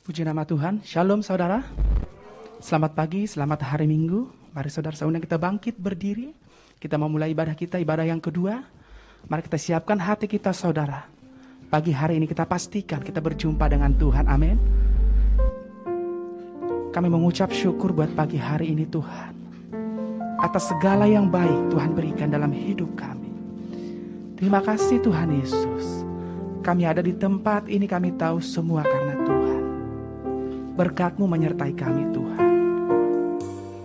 Puji nama Tuhan. Shalom saudara. Selamat pagi, selamat hari Minggu. Mari saudara undang kita bangkit berdiri. Kita mau mulai ibadah kita, ibadah yang kedua. Mari kita siapkan hati kita saudara. Pagi hari ini kita pastikan kita berjumpa dengan Tuhan. Amin. Kami mengucap syukur buat pagi hari ini Tuhan. Atas segala yang baik Tuhan berikan dalam hidup kami. Terima kasih Tuhan Yesus. Kami ada di tempat ini, kami tahu semua karena Tuhan. Berkat-Mu menyertai kami Tuhan.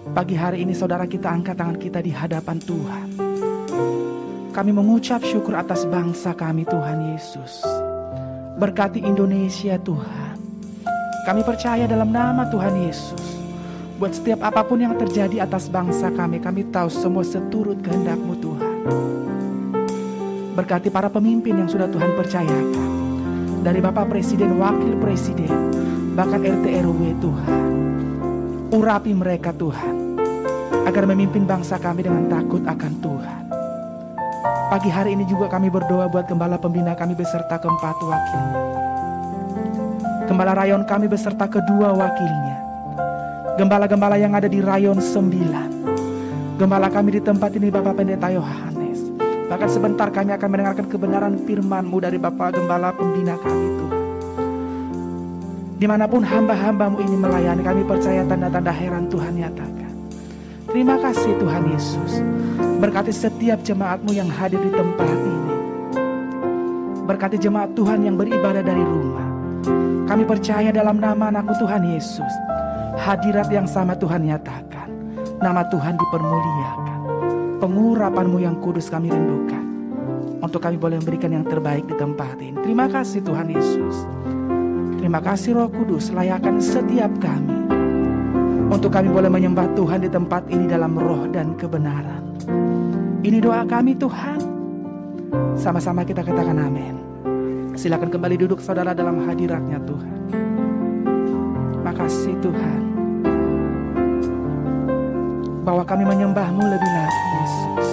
Pagi hari ini saudara kita angkat tangan kita di hadapan Tuhan. Kami mengucap syukur atas bangsa kami Tuhan Yesus. Berkati Indonesia Tuhan. Kami percaya dalam nama Tuhan Yesus. Buat setiap apapun yang terjadi atas bangsa kami tahu semua seturut kehendak-Mu Tuhan. Berkati para pemimpin yang sudah Tuhan percayakan. Dari Bapak Presiden, Wakil Presiden, bahkan RT RW Tuhan. Urapi mereka Tuhan, agar memimpin bangsa kami dengan takut akan Tuhan. Pagi hari ini juga kami berdoa buat Gembala Pembina kami beserta keempat wakilnya. Gembala Rayon kami beserta kedua wakilnya. Gembala-gembala yang ada di Rayon 9. Gembala kami di tempat ini Bapak Pendeta Yohanes. Bahkan sebentar kami akan mendengarkan kebenaran firman-Mu dari Bapak Gembala Pembina kami Tuhan. Dimanapun hamba-hamba-Mu ini melayani, kami percaya tanda-tanda heran Tuhan nyatakan. Terima kasih Tuhan Yesus. Berkati setiap jemaat-Mu yang hadir di tempat ini. Berkati jemaat Tuhan yang beribadah dari rumah. Kami percaya dalam nama anak-Mu Tuhan Yesus. Hadirat yang sama Tuhan nyatakan. Nama Tuhan dipermuliakan. Pengurapan-Mu yang kudus kami rindukan. Untuk kami boleh memberikan yang terbaik di tempat ini. Terima kasih Tuhan Yesus. Terima kasih Roh Kudus, layakan setiap kami. Untuk kami boleh menyembah Tuhan di tempat ini dalam roh dan kebenaran. Ini doa kami Tuhan. Sama-sama kita katakan amin. Silakan kembali duduk saudara dalam hadirat-Nya Tuhan. Makasih Tuhan. Bahwa kami menyembah-Mu lebih lagi Yesus.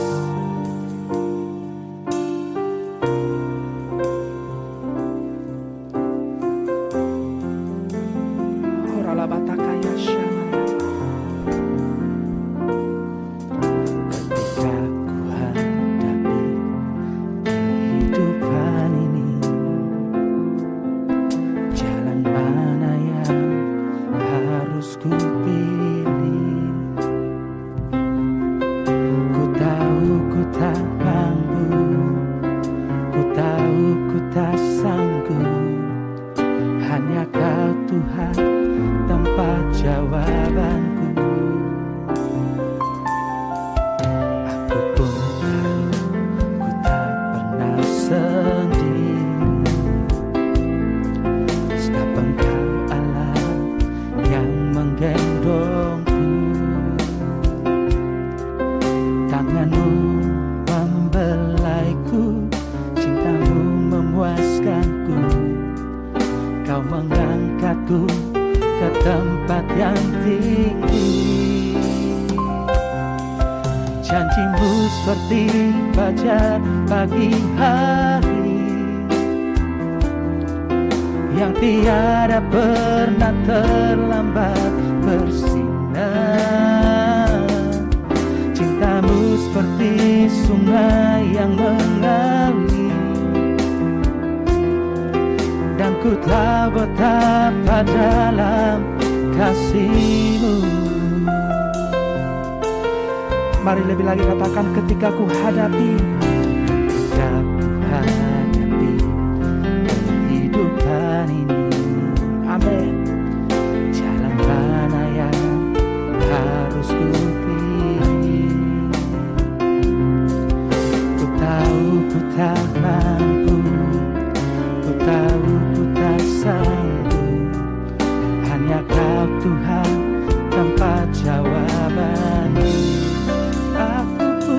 Mari lebih lagi katakan ketika ku hadapi kehidupan ini. Amin. Jalan mana yang harus ku pilih? Ku tahu ku tak mampu, ku tahu ku tak sanggup. Hanya Kau Tuhan tempat jawaban. Aku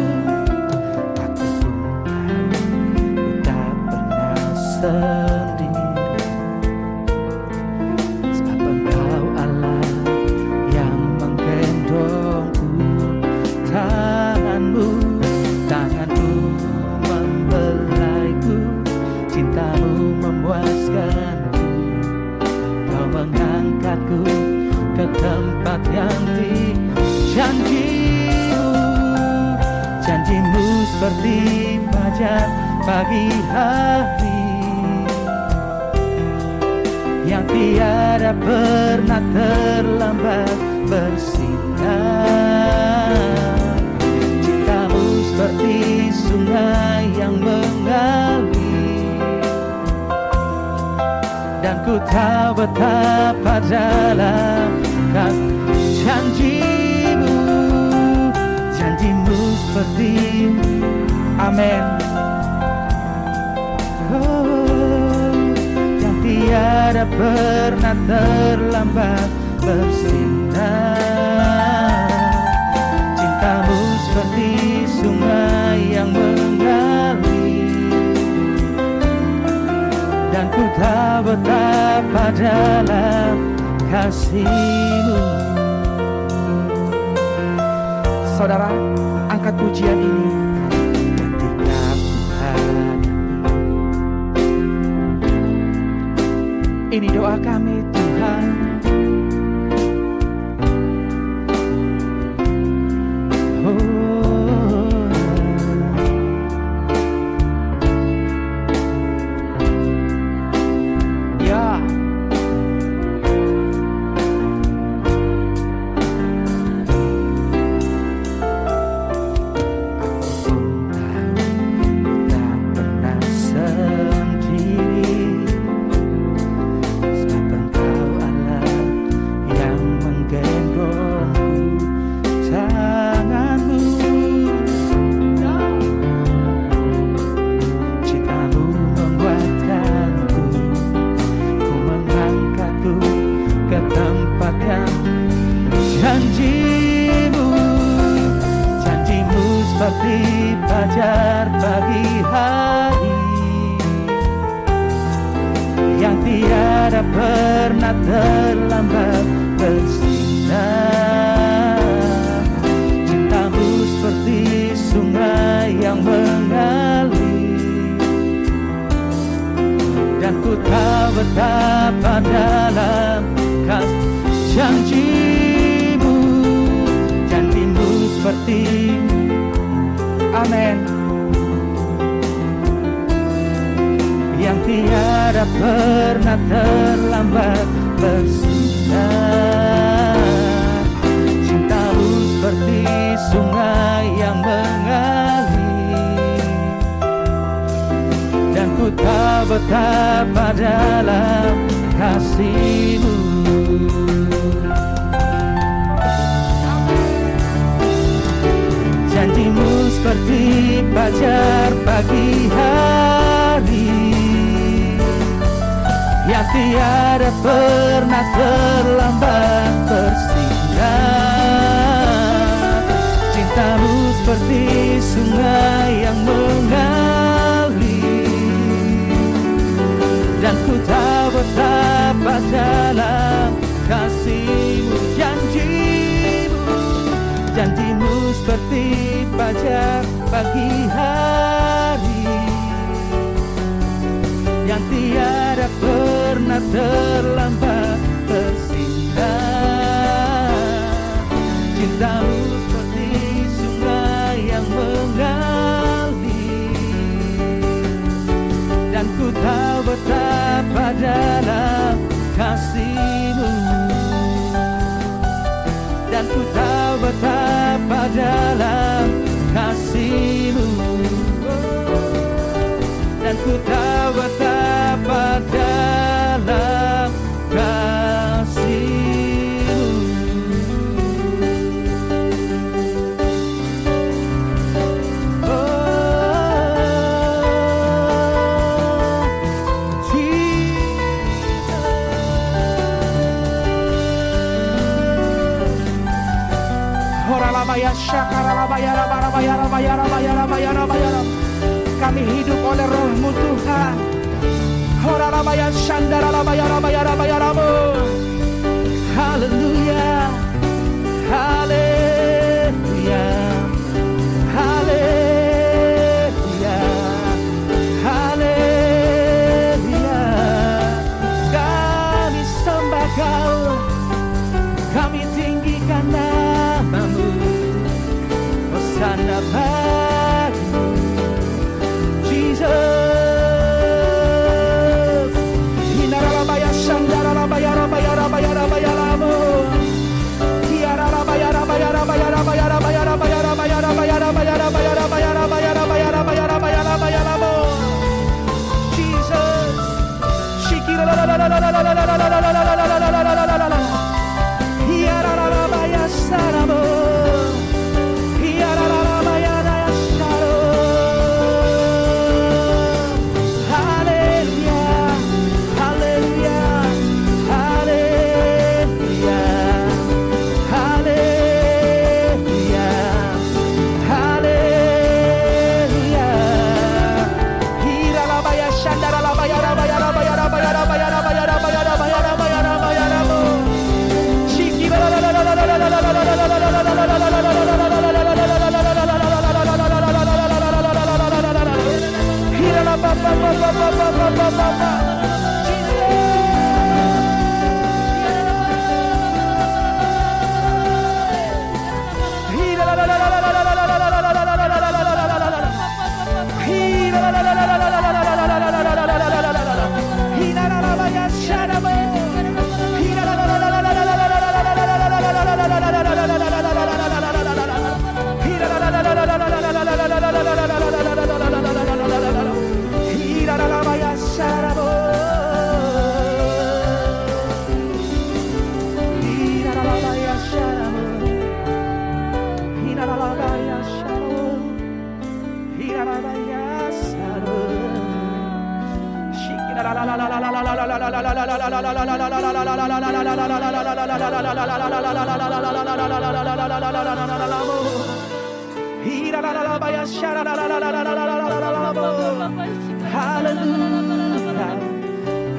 mengangkatku ke tempat yang janjimu. Janjimu seperti fajar pagi hari yang tiada pernah terlambat bersinar. Cintamu seperti sungai yang mengalir, dan ku tahu betapa dalam janjimu. Janjimu seperti amin. Yang tiada pernah terlambat bersinar. Cintamu seperti sungai yang mengalir, dan ku tahu betapa dalam kasih-Mu. Saudara, angkat pujian ini. Ketika ku hadapi, Ini doa kami Tuhan. Ya, tak pernah sendiri, sebab Engkau Allah yang menggenggongku, tangan-Mu. Cinta-Mu menguatkanku, ku mengangkatku ke tempat yang janji-Mu. Janji-Mu seperti fajar pagi hari yang tiada pernah terlambat bersinar. Cinta-Mu seperti sungai yang mengalir, dan ku tahu betapa dalam janji-Mu. Janji-Mu seperti amin. yang tiada pernah terlambat bersinar. Cinta-Mu seperti sungai yang mengalir, dan ku tahu betapa dalam kasih-Mu. Janji-Mu seperti fajar pagi hari yang tiada pernah terlambat bersinar. Cinta-Mu seperti sungai yang mengalir, dan ku tahu betapa dalam kasih-Mu. Janji-Mu seperti fajar pagi hari yang tiada pernah terlambat bersinar. Cinta-Mu seperti sungai yang mengalir, dan ku tahu betapa dalam kasih-Mu. Dan ku tahu betapa dalam kasih-Mu. Dan ku tahu betapa dalam kasih-Mu. Kami hidup oleh Roh-Mu Tuhan. Haleluya, haleluya, haleluya, haleluya. Kami sembah Kau.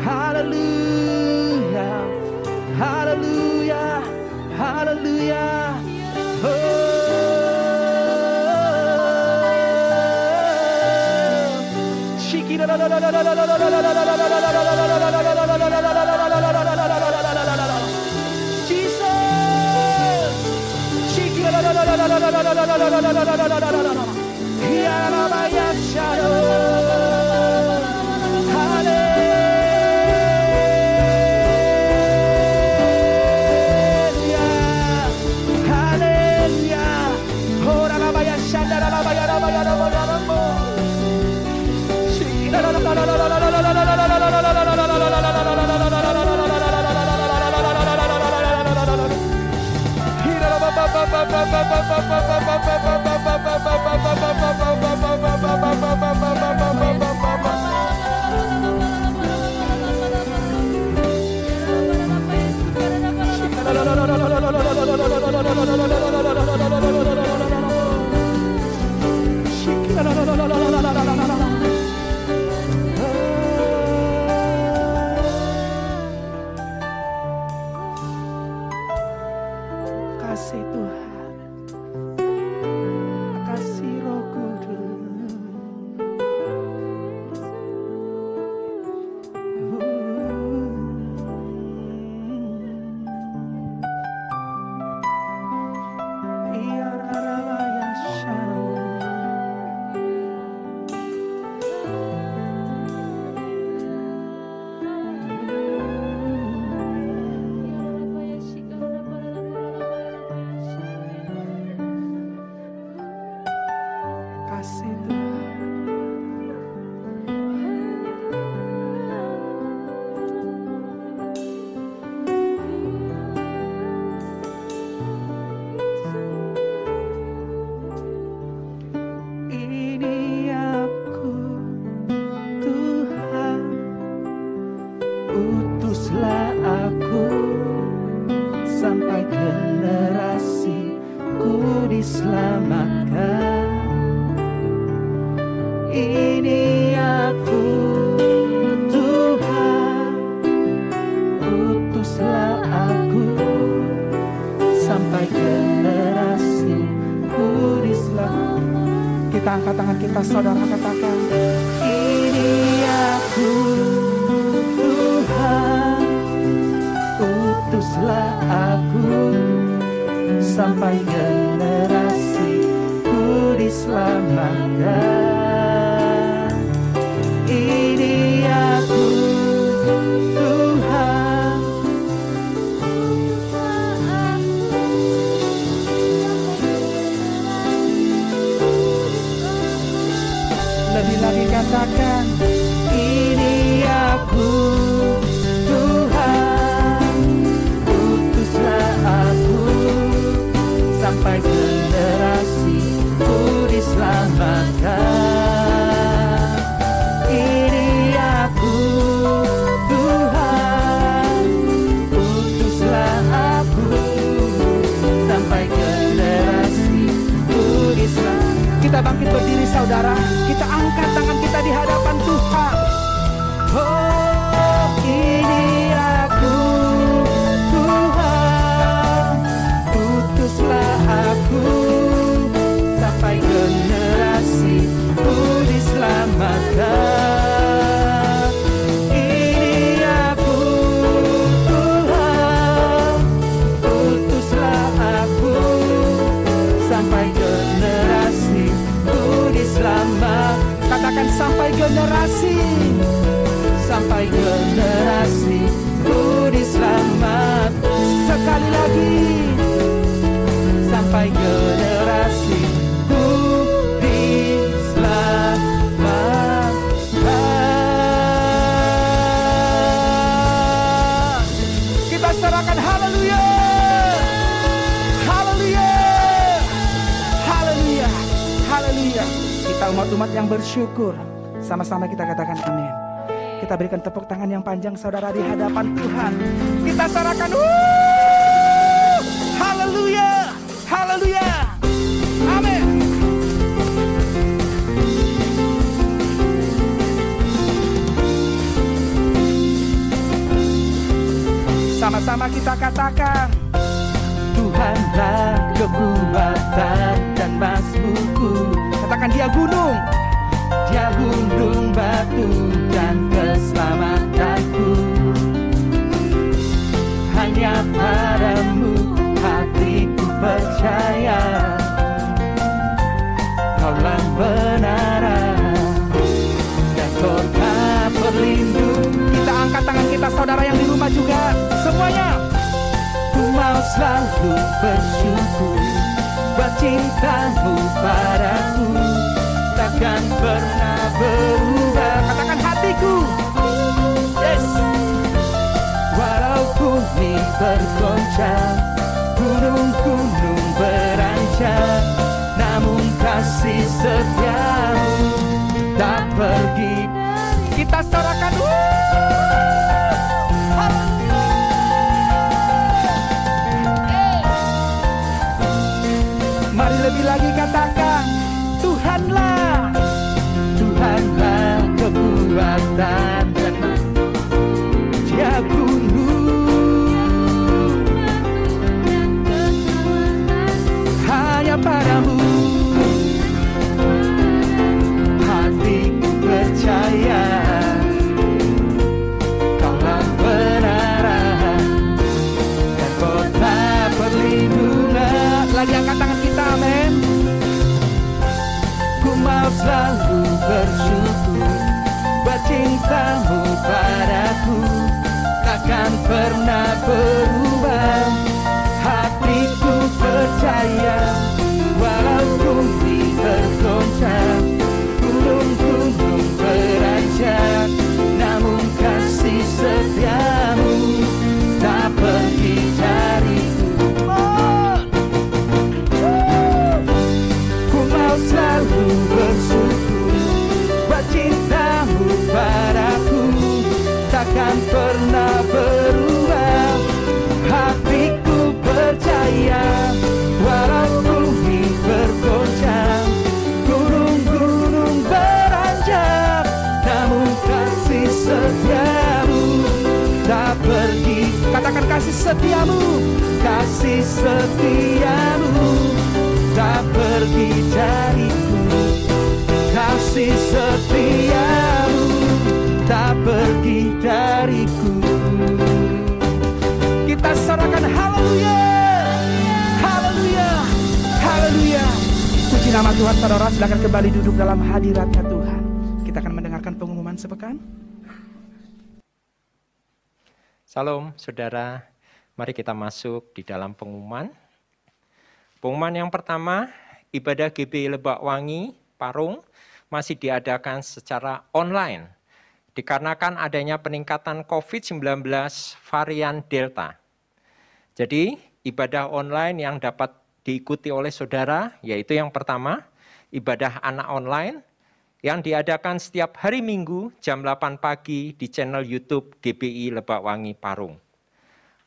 Hallelujah, hallelujah, hallelujah. Kasih Tuhan, kasih Roh Kudus. Iya raraya shalom. Kasih Tuhan. Ini aku Tuhan, utuslah aku sampai generasiku diselamatkan. Ini aku Tuhan, utuslah aku sampai generasiku diselamatkan. Kita angkat tangan kita, saudara, katakan, ini aku Tuhan, utuslah aku sampai generasiku diselamatkan. Ini aku Tuhan, lebih lagi katakan, ini aku Tuhan, utuslah aku sampai generasiku diselamatkan. Ini aku Tuhan, utuslah aku sampai generasiku diselamatkan. Kita bangkit berdiri, saudara. Kita angkat tangan kita di hadapan Tuhan. Oh, ini aku Tuhan, utuslah aku sampai generasiku diselamatkan. Ini aku Tuhan, utuslah aku sampai generasiku diselamatkan. Katakan, sampai generasi, sampai generasiku diselamat. Sekali lagi, sampai generasiku diselamatkan. Kita serahkan, haleluya, haleluya, haleluya, haleluya. Kita umat-umat yang bersyukur, sama-sama kita katakan amin. Kita berikan tepuk tangan yang panjang saudara di hadapan Tuhan. Kita sorakan, haleluya, haleluya, amin. Sama-sama kita katakan, Tuhanlah kekuatan dan masmuku. katakan dia gunung, Dia gunung batu dan keselamatanku. Hanya padamu hatiku percaya. Kaulah benaran dan kota berlindung. kita angkat tangan kita saudara yang di rumah juga, semuanya. Ku mau selalu bersyukur buat cintamu padaku, takkan pernah berubah. Katakan hatiku, yes. Walau bumi bergoncang, gunung-gunung berancang, namun kasih setiamu tak pergi. Kita sorakan, mari lebih lagi katakan, Tuhanlah, Tuhanlah kekuatan dan Dia gunung, hanya padamu hatiku percaya. Kaulah benaran dan kota perlindungan. lagi angkat tangan kita, amin. Ku mau selalu bersyukur buat cintamu padaku, takkan pernah berubah. Hatiku percaya, walau bumi bergoncang, gunung-gunung berancang, namun kasih setiamu tak pergi dariku. Ku mau selalu bersyukur buat cintamu padaku, takkan pernah berubah. Hatiku percaya, walau bumi bergoncang, gunung-gunung beranjak, namun kasih setiamu tak pergi. Katakan kasih setiamu, Kasih setiamu tak pergi dariku. Kasih setiamu tak pergi dariku. kita sorakan, haleluya, haleluya, haleluya. Puji nama Tuhan. Saudara silakan kembali duduk dalam hadiratnya Tuhan. Kita akan mendengarkan pengumuman sepekan. Salam saudara, mari kita masuk di dalam pengumuman. Pengumuman yang pertama, ibadah GBI Lebak Wangi Parung masih diadakan secara online dikarenakan adanya peningkatan COVID-19 varian Delta. Jadi, ibadah online yang dapat diikuti oleh saudara, yaitu yang pertama, ibadah anak online yang diadakan setiap hari Minggu jam 8 pagi di channel YouTube GBI Lebak Wangi Parung.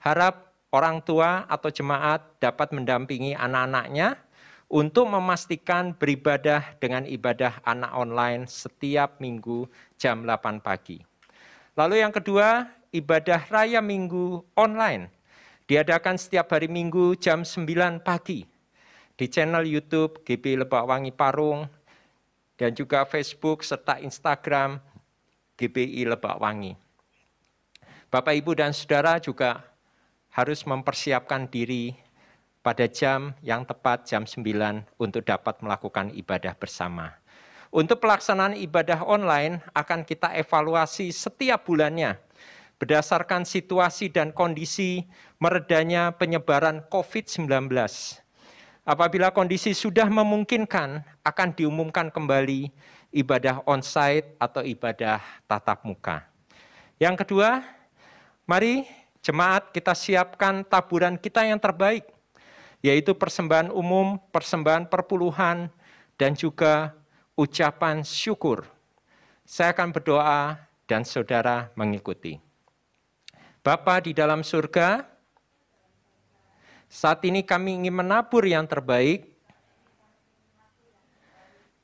Harap orang tua atau jemaat dapat mendampingi anak-anaknya untuk memastikan beribadah dengan ibadah anak online setiap Minggu jam 8 pagi. Lalu yang kedua, ibadah raya Minggu online diadakan setiap hari Minggu jam 9 pagi di channel YouTube GBI Lebak Wangi Parung dan juga Facebook serta Instagram GBI Lebak Wangi. Bapak, Ibu, dan Saudara juga harus mempersiapkan diri pada jam yang tepat, jam 9, untuk dapat melakukan ibadah bersama. Untuk pelaksanaan ibadah online akan kita evaluasi setiap bulannya berdasarkan situasi dan kondisi meredanya penyebaran COVID-19. Apabila kondisi sudah memungkinkan, akan diumumkan kembali ibadah onsite atau ibadah tatap muka. Yang kedua, mari jemaat kita siapkan taburan kita yang terbaik, yaitu persembahan umum, persembahan perpuluhan, dan juga ucapan syukur. Saya akan berdoa dan saudara mengikuti. Bapa di dalam surga, saat ini kami ingin menabur yang terbaik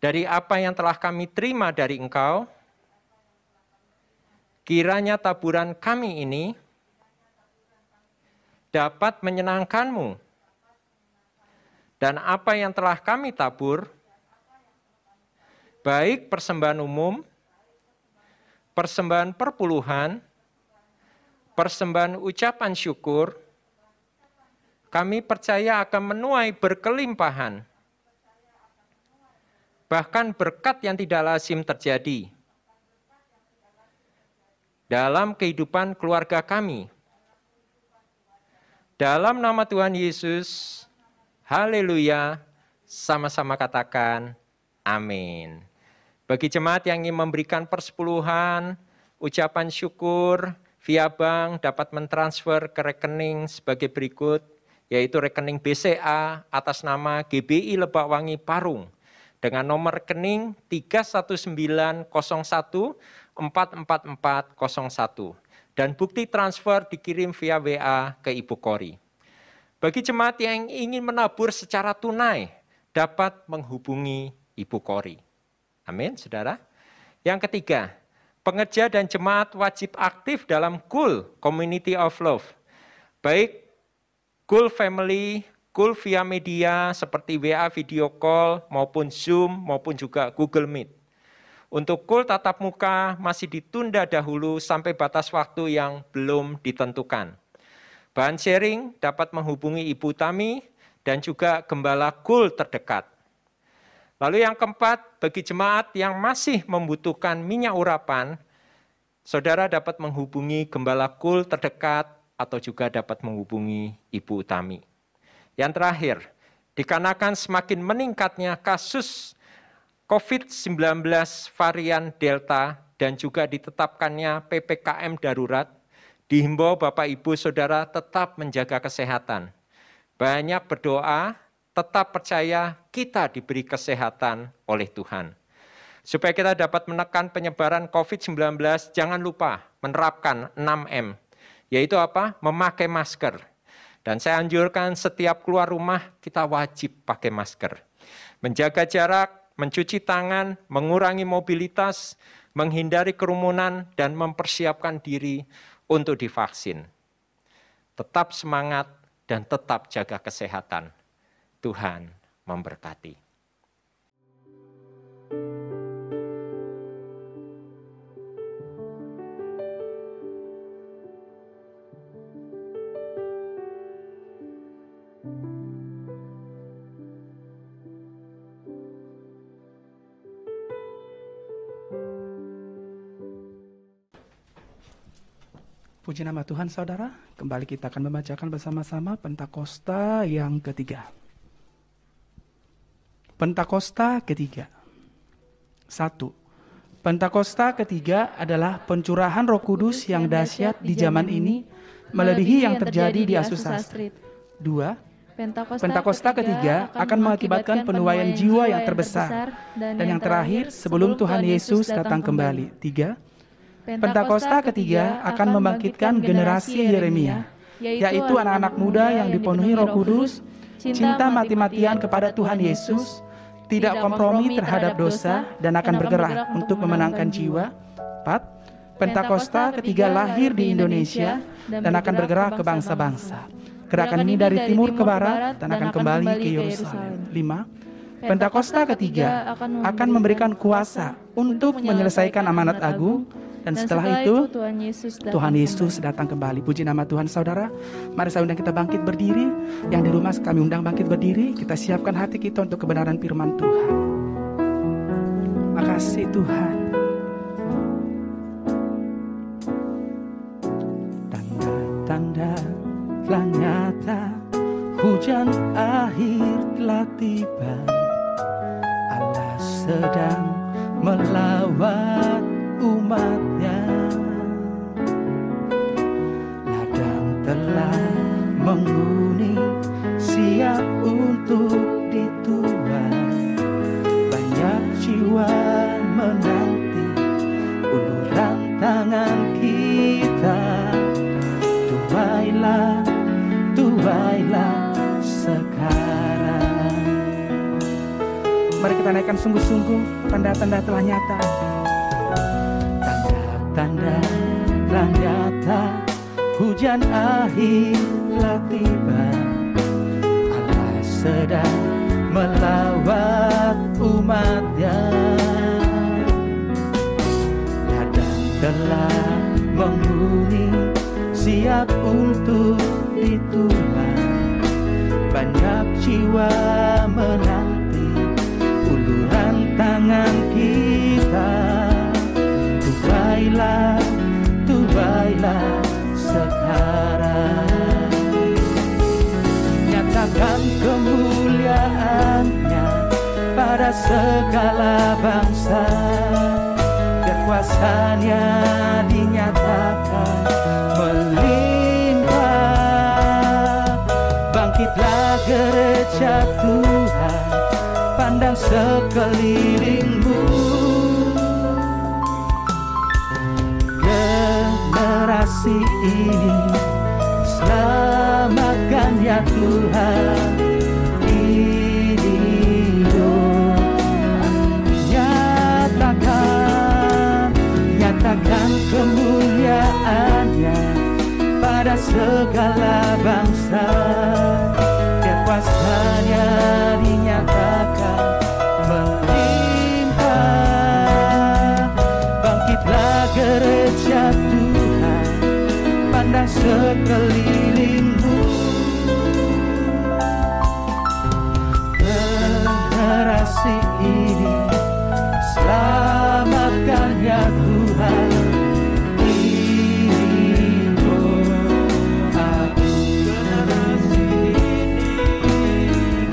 dari apa yang telah kami terima dari Engkau. Kiranya taburan kami ini dapat menyenangkan-Mu, dan apa yang telah kami tabur, baik persembahan umum, persembahan perpuluhan, persembahan ucapan syukur, kami percaya akan menuai berkelimpahan, bahkan berkat yang tidak lazim terjadi dalam kehidupan keluarga kami. Dalam nama Tuhan Yesus, haleluya, sama-sama katakan amin. Bagi jemaat yang ingin memberikan persepuluhan, ucapan syukur via bank dapat mentransfer ke rekening sebagai berikut, yaitu rekening BCA atas nama GBI Lebak Wangi Parung dengan nomor rekening 31901444401 dan bukti transfer dikirim via WA ke Ibu Kori. Bagi jemaat yang ingin menabur secara tunai dapat menghubungi Ibu Kori. Amin, saudara. Yang ketiga, pengerja dan jemaat wajib aktif dalam KUL, Community of Love. Baik KUL Family, KUL via media seperti WA video call maupun Zoom maupun juga Google Meet. Untuk KUL tatap muka masih ditunda dahulu sampai batas waktu yang belum ditentukan. Bahan sharing dapat menghubungi Ibu Tami dan juga gembala KUL terdekat. Lalu yang keempat, bagi jemaat yang masih membutuhkan minyak urapan, saudara dapat menghubungi gembala KUL terdekat atau juga dapat menghubungi Ibu Tami. Yang terakhir, dikarenakan semakin meningkatnya kasus COVID-19 varian Delta dan juga ditetapkannya PPKM darurat, dihimbau Bapak Ibu Saudara tetap menjaga kesehatan. Banyak berdoa, tetap percaya kita diberi kesehatan oleh Tuhan. Supaya kita dapat menekan penyebaran COVID-19, jangan lupa menerapkan 6M. Yaitu apa? Memakai masker. Dan saya anjurkan setiap keluar rumah kita wajib pakai masker. Menjaga jarak, mencuci tangan, mengurangi mobilitas, menghindari kerumunan, dan mempersiapkan diri untuk divaksin. Tetap semangat dan tetap jaga kesehatan. Tuhan memberkati. Puji nama Tuhan, saudara. Kembali kita akan membacakan bersama-sama Pentakosta yang ketiga. Pentakosta ketiga. 1. Pentakosta ketiga adalah pencurahan Roh Kudus yang dahsyat di zaman ini, melebihi yang terjadi di Azusa Street. 2. Pentakosta ketiga akan mengakibatkan penuaian jiwa yang terbesar. Dan yang terakhir, sebelum Tuhan Yesus datang kembali. 3. Pentakosta ketiga akan membangkitkan generasi Yeremia, yaitu anak-anak muda yang dipenuhi Roh Kudus, cinta mati-matian kepada Tuhan Yesus, tidak kompromi terhadap dosa, dan akan bergerak untuk memenangkan jiwa. 4. Pentakosta ketiga lahir di Indonesia dan akan bergerak ke bangsa-bangsa. Gerakan ini dari timur ke barat dan akan kembali ke Yerusalem. 5. Pentakosta ketiga akan memberikan kuasa untuk menyelesaikan amanat agung. Dan setelah itu, Tuhan Yesus datang kembali. Puji nama Tuhan, saudara. Mari saya undang kita bangkit berdiri. Yang di rumah kami undang bangkit berdiri. Kita siapkan hati kita untuk kebenaran firman Tuhan. Makasih Tuhan. Tanda-tanda telah nyata, hujan akhir telah tiba. Allah sedang melawat umatnya. Ladang telah menguning, siap untuk dituai. Banyak jiwa menanti uluran tangan tubailah sekarang. Mari kita naikkan sungguh-sungguh, tanda-tanda telah nyata. Tanda-tanda telah nyata, hujan akhir telah tiba. Allah sedang melawat umatnya. Ladang telah menghuni, siap untuk dituai. Banyak jiwa menanti uluran tangan kita. Tubailah, tubailah sekarang. Nyatakan kemuliaannya pada segala bangsa. Biar kuasanya dinyatakan melimpah. Bangkitlah gereja Tuhan, pandang sekelilingmu. Generasi ini selamatkan ya Tuhan. Ini doa, nyatakan kemuliaannya pada segala bangsa. Biar kuasanya dinyatakan melimpah. Bangkitlah gereja Tuhan, pandang sekelilingmu. Generasi ini selamatkan ya Tuhan. Ini doaku.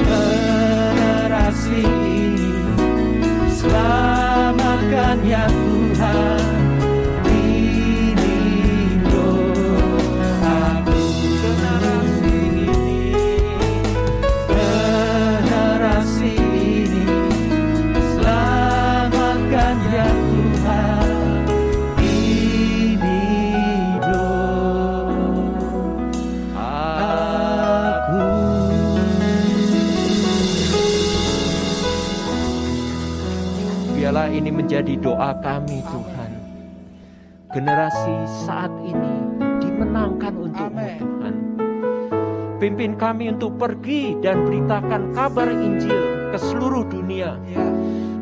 Generasi ini selamatkan ya Tuhan. Ini doaku. Generasi ini selamatkan ya Tuhan. Ini doaku. Biarlah ini menjadi doa kami Tuhan. Generasi saat ini dimenangkan untuk-Mu Amin. Tuhan. Pimpin kami untuk pergi dan beritakan kabar Injil ke seluruh dunia. Ya,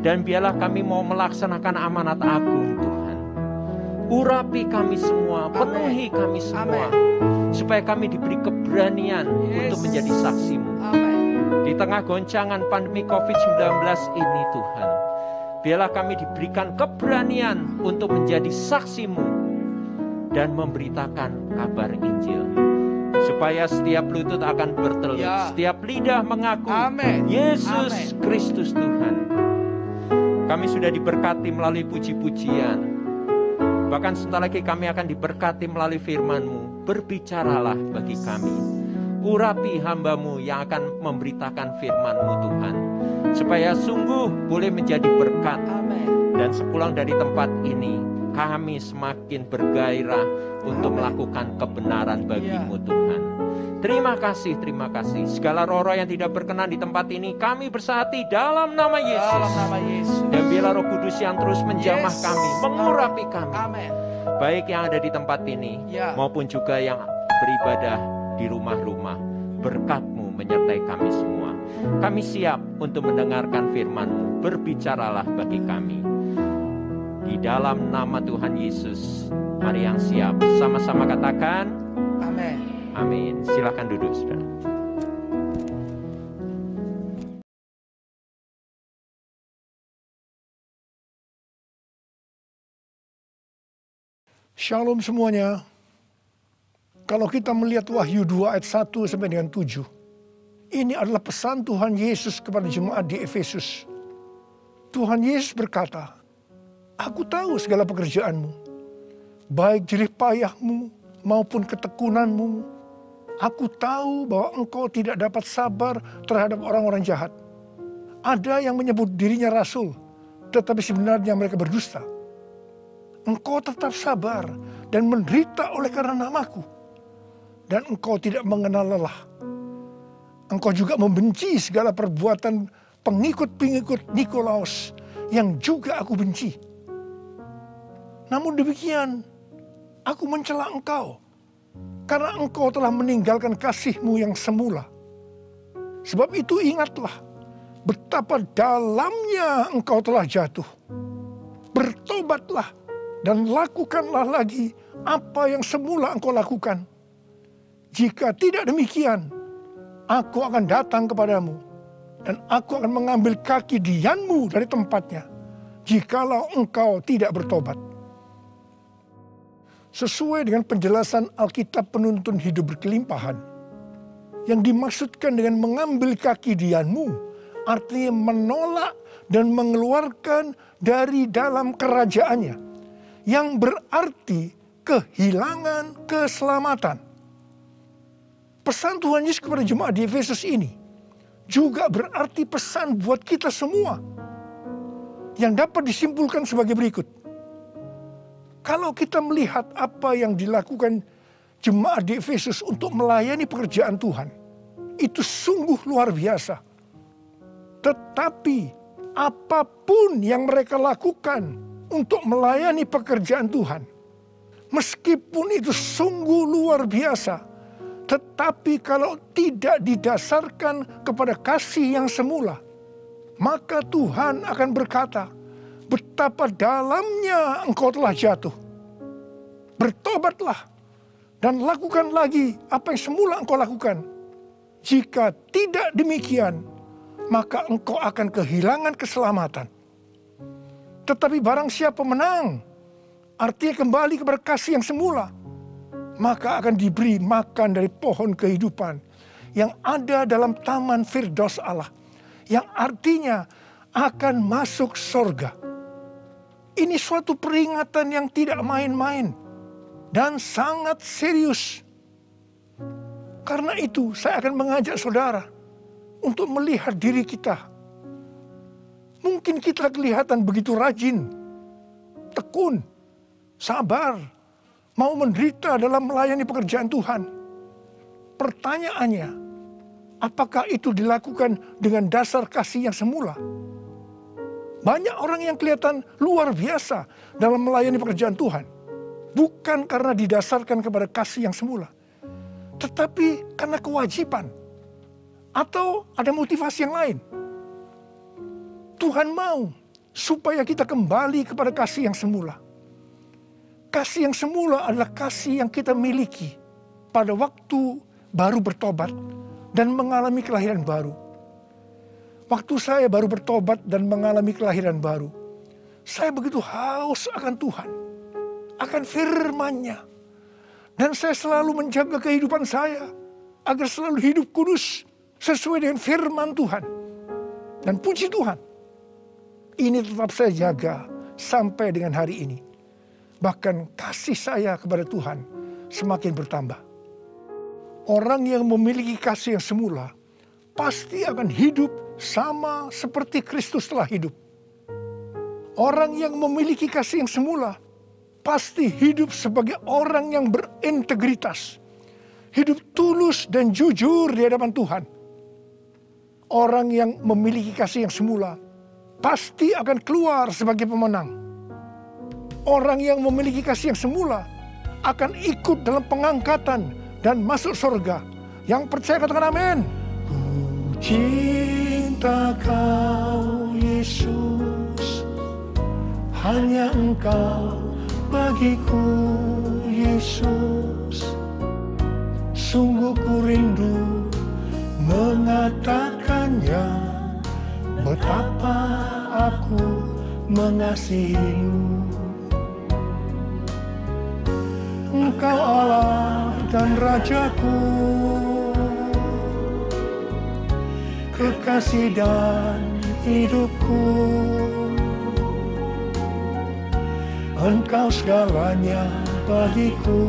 Dan biarlah kami mau melaksanakan amanat agung Tuhan. Urapi kami semua, penuhi kami semua. Supaya kami diberi keberanian Yes. untuk menjadi saksi-Mu. amin. Di tengah goncangan pandemi COVID-19 ini Tuhan, biarlah kami diberikan keberanian untuk menjadi saksi-Mu dan memberitakan kabar Injil. Supaya setiap lutut akan bertelut, Ya. setiap lidah mengaku Amin. Yesus Amin. Kristus Tuhan. Kami sudah diberkati melalui puji-pujian. Bahkan sebentar lagi kami akan diberkati melalui firman-Mu. Berbicaralah bagi kami. Urapi hamba-Mu yang akan memberitakan firman-Mu Tuhan. Supaya sungguh boleh menjadi berkat. Amin. Dan sepulang dari tempat ini, kami semakin bergairah untuk Amin. melakukan kebenaran bagi-Mu Tuhan. Terima kasih, terima kasih. Segala roh-roh yang tidak berkenan di tempat ini, kami bersati dalam nama Yesus. Dalam nama Yesus. Dan biarlah Roh Kudus yang terus menjamah Yes. kami, mengurapi kami. Amin. Baik yang ada di tempat ini, Ya. maupun juga yang beribadah di rumah-rumah. Berkat-Mu menyertai kami semua. Kami siap untuk mendengarkan firman-Mu. Berbicaralah bagi kami. Di dalam nama Tuhan Yesus, mari yang siap sama-sama katakan Amin. amin. Silakan duduk, saudara. Shalom semuanya. Kalau kita melihat Wahyu 2 ayat 1 sampai dengan 7. Ini adalah pesan Tuhan Yesus kepada jemaat di Efesus. Tuhan Yesus berkata, "Aku tahu segala pekerjaanmu, baik jerih payahmu maupun ketekunanmu. Aku tahu bahwa engkau tidak dapat sabar terhadap orang-orang jahat. Ada yang menyebut dirinya rasul, tetapi sebenarnya mereka berdusta. Engkau tetap sabar dan menderita oleh karena namaku. dan engkau tidak mengenal lelah. Engkau juga membenci segala perbuatan pengikut-pengikut Nikolaus yang juga aku benci. Namun demikian, aku mencela engkau karena engkau telah meninggalkan kasih-Mu yang semula. Sebab itu ingatlah betapa dalamnya engkau telah jatuh. Bertobatlah dan lakukanlah lagi apa yang semula engkau lakukan. Jika tidak demikian, aku akan datang kepadamu dan aku akan mengambil kaki dianmu dari tempatnya, jikalau engkau tidak bertobat. Sesuai dengan penjelasan Alkitab penuntun hidup berkelimpahan, yang dimaksudkan dengan mengambil kaki dianmu, artinya menolak dan mengeluarkan dari dalam kerajaannya, yang berarti kehilangan keselamatan. Pesan Tuhan Yesus kepada jemaat di Efesus ini juga berarti pesan buat kita semua, yang dapat disimpulkan sebagai berikut. Kalau kita melihat apa yang dilakukan jemaat di Efesus untuk melayani pekerjaan Tuhan, itu sungguh luar biasa. Tetapi apapun yang mereka lakukan untuk melayani pekerjaan Tuhan, meskipun itu sungguh luar biasa, tetapi kalau tidak didasarkan kepada kasih yang semula, maka Tuhan akan berkata, betapa dalamnya engkau telah jatuh. Bertobatlah dan lakukan lagi apa yang semula engkau lakukan. Jika tidak demikian, maka engkau akan kehilangan keselamatan. Tetapi barang siapa menang, artinya kembali kepada kasih yang semula, maka akan diberi makan dari pohon kehidupan yang ada dalam taman Firdaus Allah, yang artinya akan masuk surga. Ini suatu peringatan yang tidak main-main dan sangat serius. Karena itu saya akan mengajak saudara untuk melihat diri kita. Mungkin kita kelihatan begitu rajin, tekun, sabar, mau menderita dalam melayani pekerjaan Tuhan. Pertanyaannya, apakah itu dilakukan dengan dasar kasih yang semula? Banyak orang yang kelihatan luar biasa dalam melayani pekerjaan Tuhan, bukan karena didasarkan kepada kasih yang semula, tetapi karena kewajiban atau ada motivasi yang lain. Tuhan mau supaya kita kembali kepada kasih yang semula. Kasih yang semula adalah kasih yang kita miliki pada waktu baru bertobat dan mengalami kelahiran baru. Waktu saya baru bertobat dan mengalami kelahiran baru, saya begitu haus akan Tuhan, akan firman-Nya. Dan saya selalu menjaga kehidupan saya agar selalu hidup kudus sesuai dengan firman Tuhan. Dan puji Tuhan, ini tetap saya jaga sampai dengan hari ini. Bahkan kasih saya kepada Tuhan semakin bertambah. Orang yang memiliki kasih yang semula pasti akan hidup sama seperti Kristus telah hidup. Orang yang memiliki kasih yang semula pasti hidup sebagai orang yang berintegritas, hidup tulus dan jujur di hadapan Tuhan. Orang yang memiliki kasih yang semula pasti akan keluar sebagai pemenang. Orang yang memiliki kasih yang semula akan ikut dalam pengangkatan dan masuk surga. Yang percaya katakan amin. Ku cinta Kau Yesus, hanya Engkau bagiku Yesus. Sungguh ku rindu mengatakannya, betapa aku mengasihimu. Engkau Allah dan Rajaku, kekasih dan hidupku. Engkau segalanya bagiku.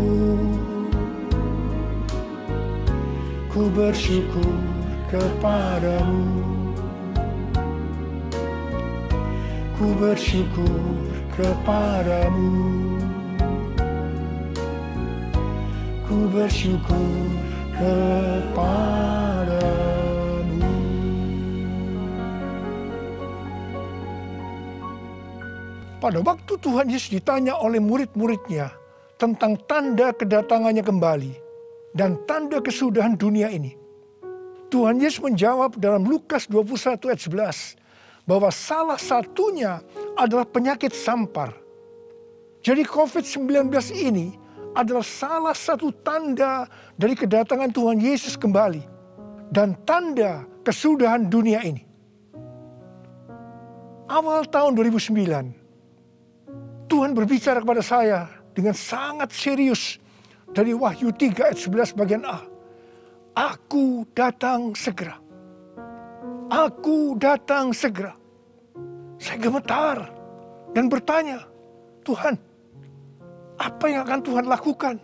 Ku bersyukur kepadamu. Ku bersyukur kepadamu. Ku Aku bersyukur kepadamu. Pada waktu Tuhan Yesus ditanya oleh murid-muridnya tentang tanda kedatangannya kembali dan tanda kesudahan dunia ini, Tuhan Yesus menjawab dalam Lukas 21 ayat 11 bahwa salah satunya adalah penyakit sampar. Jadi COVID-19 ini adalah salah satu tanda dari kedatangan Tuhan Yesus kembali dan tanda kesudahan dunia ini. Awal tahun 2009, Tuhan berbicara kepada saya dengan sangat serius dari Wahyu 3 ayat 11 bagian A. Aku datang segera. Aku datang segera. Saya gemetar dan bertanya, Tuhan, apa yang akan Tuhan lakukan?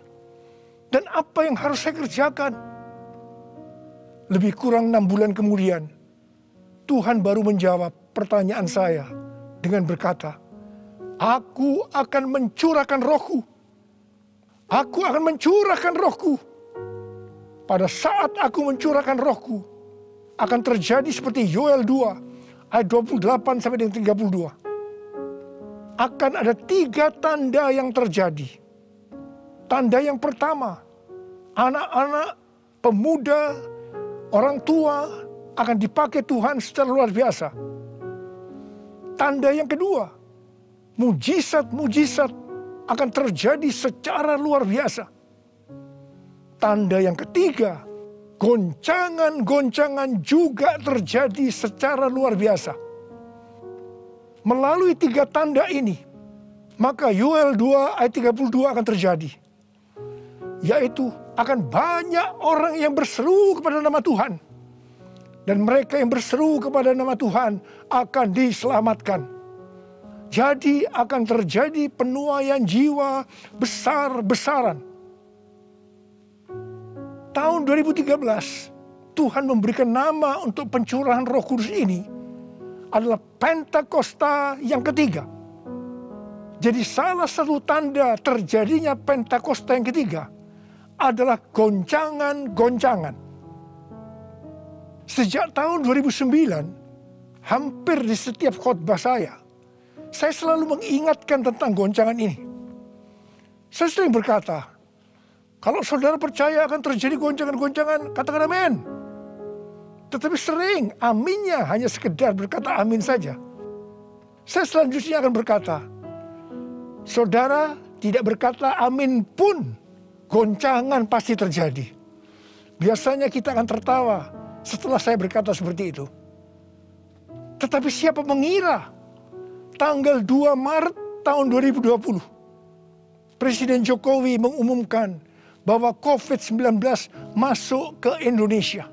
Dan apa yang harus saya kerjakan? Lebih kurang 6 bulan kemudian, Tuhan baru menjawab pertanyaan saya dengan berkata, Aku akan mencurahkan rohku. Aku akan mencurahkan rohku. Pada saat aku mencurahkan rohku, akan terjadi seperti Yoel 2 ayat 28 sampai dengan 32. Akan ada 3 tanda yang terjadi. Tanda yang pertama, anak-anak, pemuda, orang tua akan dipakai Tuhan secara luar biasa. Tanda yang kedua, mujizat-mujizat akan terjadi secara luar biasa. Tanda yang ketiga, goncangan-goncangan juga terjadi secara luar biasa. Melalui 3 tanda ini, maka Yoel 2 ayat 32 akan terjadi. Yaitu akan banyak orang yang berseru kepada nama Tuhan. Dan mereka yang berseru kepada nama Tuhan akan diselamatkan. Jadi akan terjadi penuaian jiwa besar-besaran. Tahun 2013, Tuhan memberikan nama untuk pencurahan Roh Kudus ini adalah Pentakosta yang ketiga. Jadi salah satu tanda terjadinya Pentakosta yang ketiga adalah goncangan-goncangan. Sejak tahun 2009, hampir di setiap khotbah saya selalu mengingatkan tentang goncangan ini. Saya sering berkata, kalau saudara percaya akan terjadi goncangan-goncangan, katakan amin. Tetapi sering aminnya hanya sekedar berkata amin saja. Saya selanjutnya akan berkata, saudara tidak berkata amin pun, goncangan pasti terjadi. Biasanya kita akan tertawa setelah saya berkata seperti itu. Tetapi siapa mengira tanggal 2 Maret tahun 2020, Presiden Jokowi mengumumkan bahwa COVID-19 masuk ke Indonesia.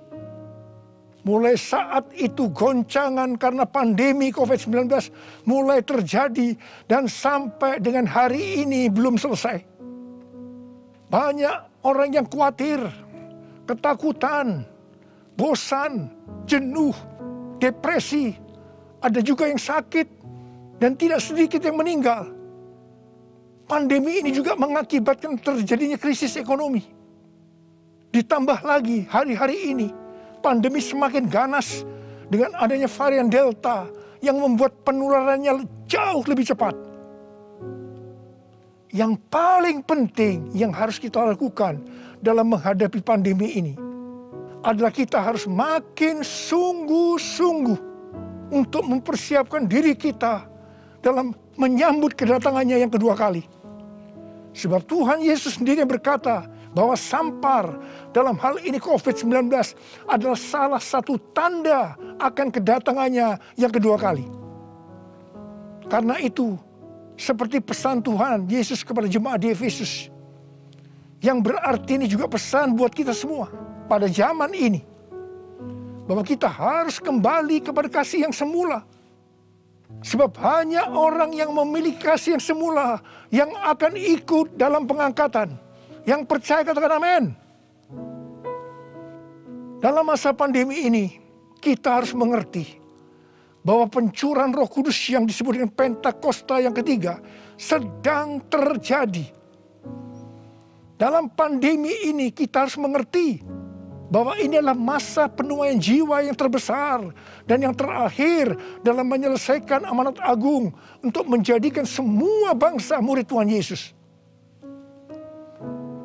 Mulai saat itu goncangan karena pandemi COVID-19 mulai terjadi dan sampai dengan hari ini belum selesai. Banyak orang yang khawatir, ketakutan, bosan, jenuh, depresi. Ada juga yang sakit dan tidak sedikit yang meninggal. Pandemi ini juga mengakibatkan terjadinya krisis ekonomi. Ditambah lagi hari-hari ini pandemi semakin ganas dengan adanya varian Delta yang membuat penularannya jauh lebih cepat. Yang paling penting yang harus kita lakukan dalam menghadapi pandemi ini adalah kita harus makin sungguh-sungguh untuk mempersiapkan diri kita dalam menyambut kedatangannya yang kedua kali. Sebab Tuhan Yesus sendiri berkata bahwa sampar dalam hal ini COVID-19 adalah salah satu tanda akan kedatangannya yang kedua kali. Karena itu, seperti pesan Tuhan Yesus kepada jemaat di Efesus, yang berarti ini juga pesan buat kita semua pada zaman ini, bahwa kita harus kembali kepada kasih yang semula. Sebab hanya orang yang memiliki kasih yang semula yang akan ikut dalam pengangkatan. Yang percaya katakan amin. Dalam masa pandemi ini, kita harus mengerti bahwa pencurahan Roh Kudus yang disebut dengan Pentakosta yang ketiga sedang terjadi. Dalam pandemi ini kita harus mengerti bahwa ini adalah masa penuaian jiwa yang terbesar dan yang terakhir dalam menyelesaikan amanat agung untuk menjadikan semua bangsa murid Tuhan Yesus.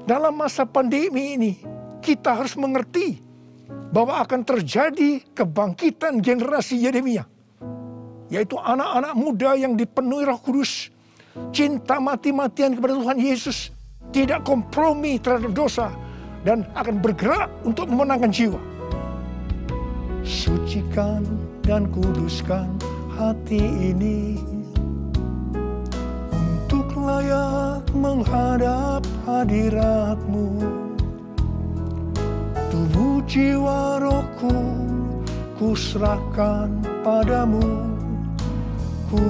Dalam masa pandemi ini kita harus mengerti bahwa akan terjadi kebangkitan generasi Yeremia, yaitu anak-anak muda yang dipenuhi Roh Kudus, cinta mati-matian kepada Tuhan Yesus, tidak kompromi terhadap dosa, dan akan bergerak untuk memenangkan jiwa. Sucikan dan kuduskan hati ini untuk layak menghadap hadirat-Mu. Tubuh jiwa rohku kuserahkan padamu, ku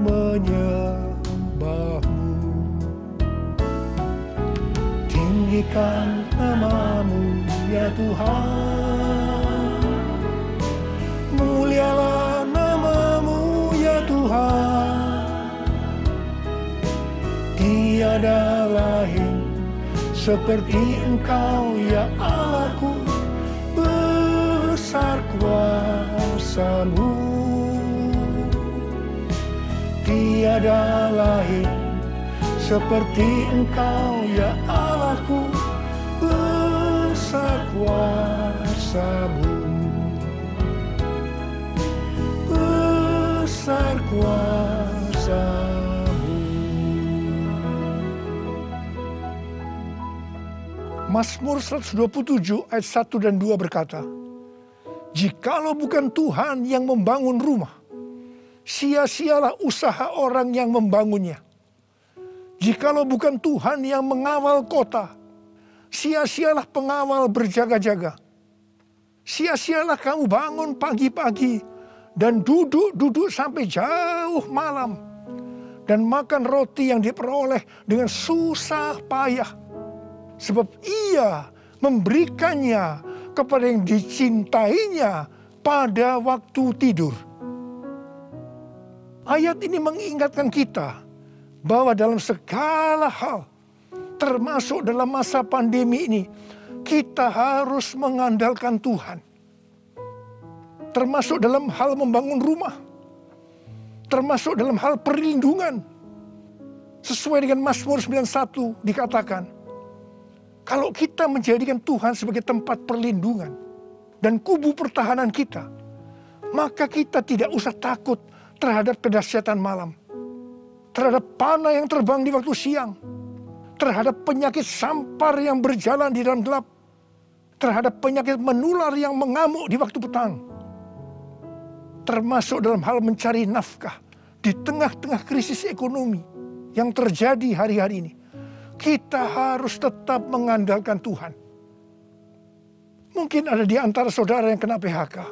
menyembah-Mu. Tinggikan nama-Mu ya Tuhan, mulialah nama-Mu ya Tuhan. Tiada lain seperti Engkau ya Allahku, besar kuasa-Mu. Tiada lain seperti Engkau ya Allahku, besar kuasa-Mu. Besar kuasa-Mu. Mazmur 127 ayat 1 dan 2 berkata, jikalau bukan Tuhan yang membangun rumah, sia-sialah usaha orang yang membangunnya. Jikalau bukan Tuhan yang mengawal kota, sia-sialah pengawal berjaga-jaga. Sia-sialah kamu bangun pagi-pagi dan duduk-duduk sampai jauh malam, dan makan roti yang diperoleh dengan susah payah. Sebab Ia memberikannya kepada yang dicintainya pada waktu tidur. Ayat ini mengingatkan kita bahwa dalam segala hal, termasuk dalam masa pandemi ini, kita harus mengandalkan Tuhan. Termasuk dalam hal membangun rumah, termasuk dalam hal perlindungan. Sesuai dengan Mazmur 91 dikatakan, kalau kita menjadikan Tuhan sebagai tempat perlindungan dan kubu pertahanan kita, maka kita tidak usah takut terhadap kedahsyatan malam, terhadap panah yang terbang di waktu siang, terhadap penyakit sampar yang berjalan di dalam gelap, terhadap penyakit menular yang mengamuk di waktu petang, termasuk dalam hal mencari nafkah di tengah-tengah krisis ekonomi yang terjadi hari-hari ini. Kita harus tetap mengandalkan Tuhan. Mungkin ada di antara saudara yang kena PHK,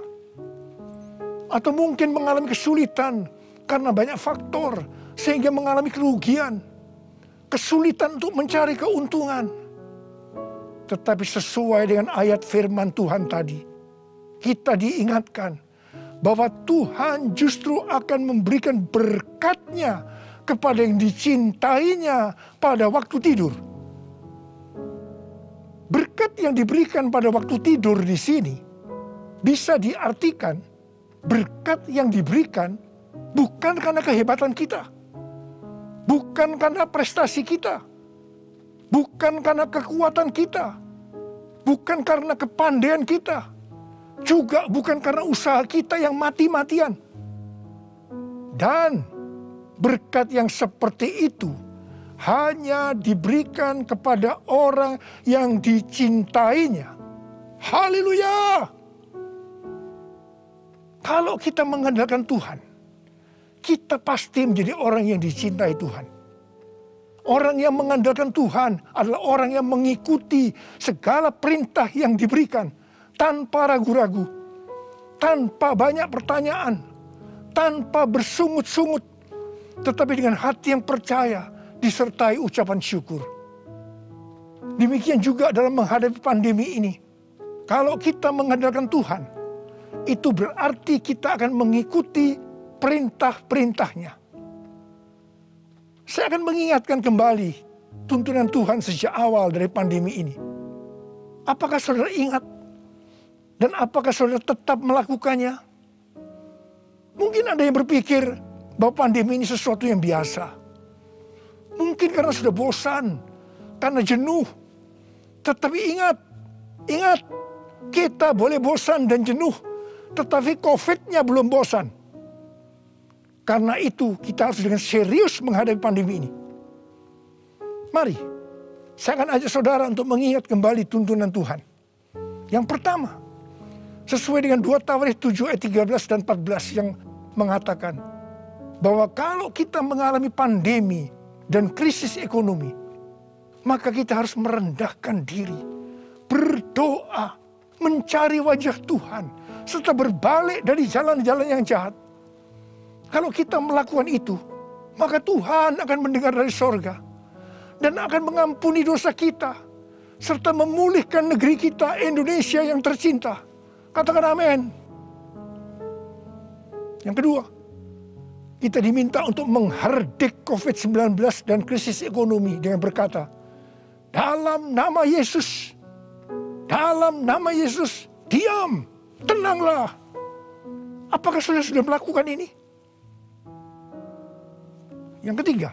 atau mungkin mengalami kesulitan karena banyak faktor sehingga mengalami kerugian, kesulitan untuk mencari keuntungan. Tetapi sesuai dengan ayat firman Tuhan tadi, kita diingatkan bahwa Tuhan justru akan memberikan berkat-Nya kepada yang dicintainya pada waktu tidur. Berkat yang diberikan pada waktu tidur di sini bisa diartikan berkat yang diberikan bukan karena kehebatan kita, bukan karena prestasi kita, bukan karena kekuatan kita, bukan karena kepandaian kita, juga bukan karena usaha kita yang mati-matian. Dan berkat yang seperti itu hanya diberikan kepada orang yang dicintainya. Haleluya! Kalau kita mengandalkan Tuhan, kita pasti menjadi orang yang dicintai Tuhan. Orang yang mengandalkan Tuhan adalah orang yang mengikuti segala perintah yang diberikan tanpa ragu-ragu, tanpa banyak pertanyaan, tanpa bersungut-sungut, tetapi dengan hati yang percaya disertai ucapan syukur. Demikian juga dalam menghadapi pandemi ini. Kalau kita mengandalkan Tuhan, itu berarti kita akan mengikuti perintah-perintahnya. Saya akan mengingatkan kembali tuntunan Tuhan sejak awal dari pandemi ini? Apakah saudara ingat? Dan apakah saudara tetap melakukannya? Mungkin ada yang berpikir bahwa pandemi ini sesuatu yang biasa. Mungkin karena sudah bosan, karena jenuh. Tetapi ingat, kita boleh bosan dan jenuh, tetapi COVID-nya belum bosan. Karena itu kita harus dengan serius menghadapi pandemi ini. Mari, saya akan ajak saudara untuk mengingat kembali tuntunan Tuhan. Yang pertama, sesuai dengan 2 Tawarikh 7 ayat 13 dan 14 yang mengatakan bahwa kalau kita mengalami pandemi dan krisis ekonomi, maka kita harus merendahkan diri, berdoa, mencari wajah Tuhan, serta berbalik dari jalan-jalan yang jahat. Kalau kita melakukan itu, maka Tuhan akan mendengar dari sorga dan akan mengampuni dosa kita, serta memulihkan negeri kita, Indonesia yang tercinta. Katakan amin. Yang kedua, kita diminta untuk menghardik COVID-19 dan krisis ekonomi dengan berkata, dalam nama Yesus, diam, tenanglah. Apakah saudara sudah melakukan ini? Yang ketiga,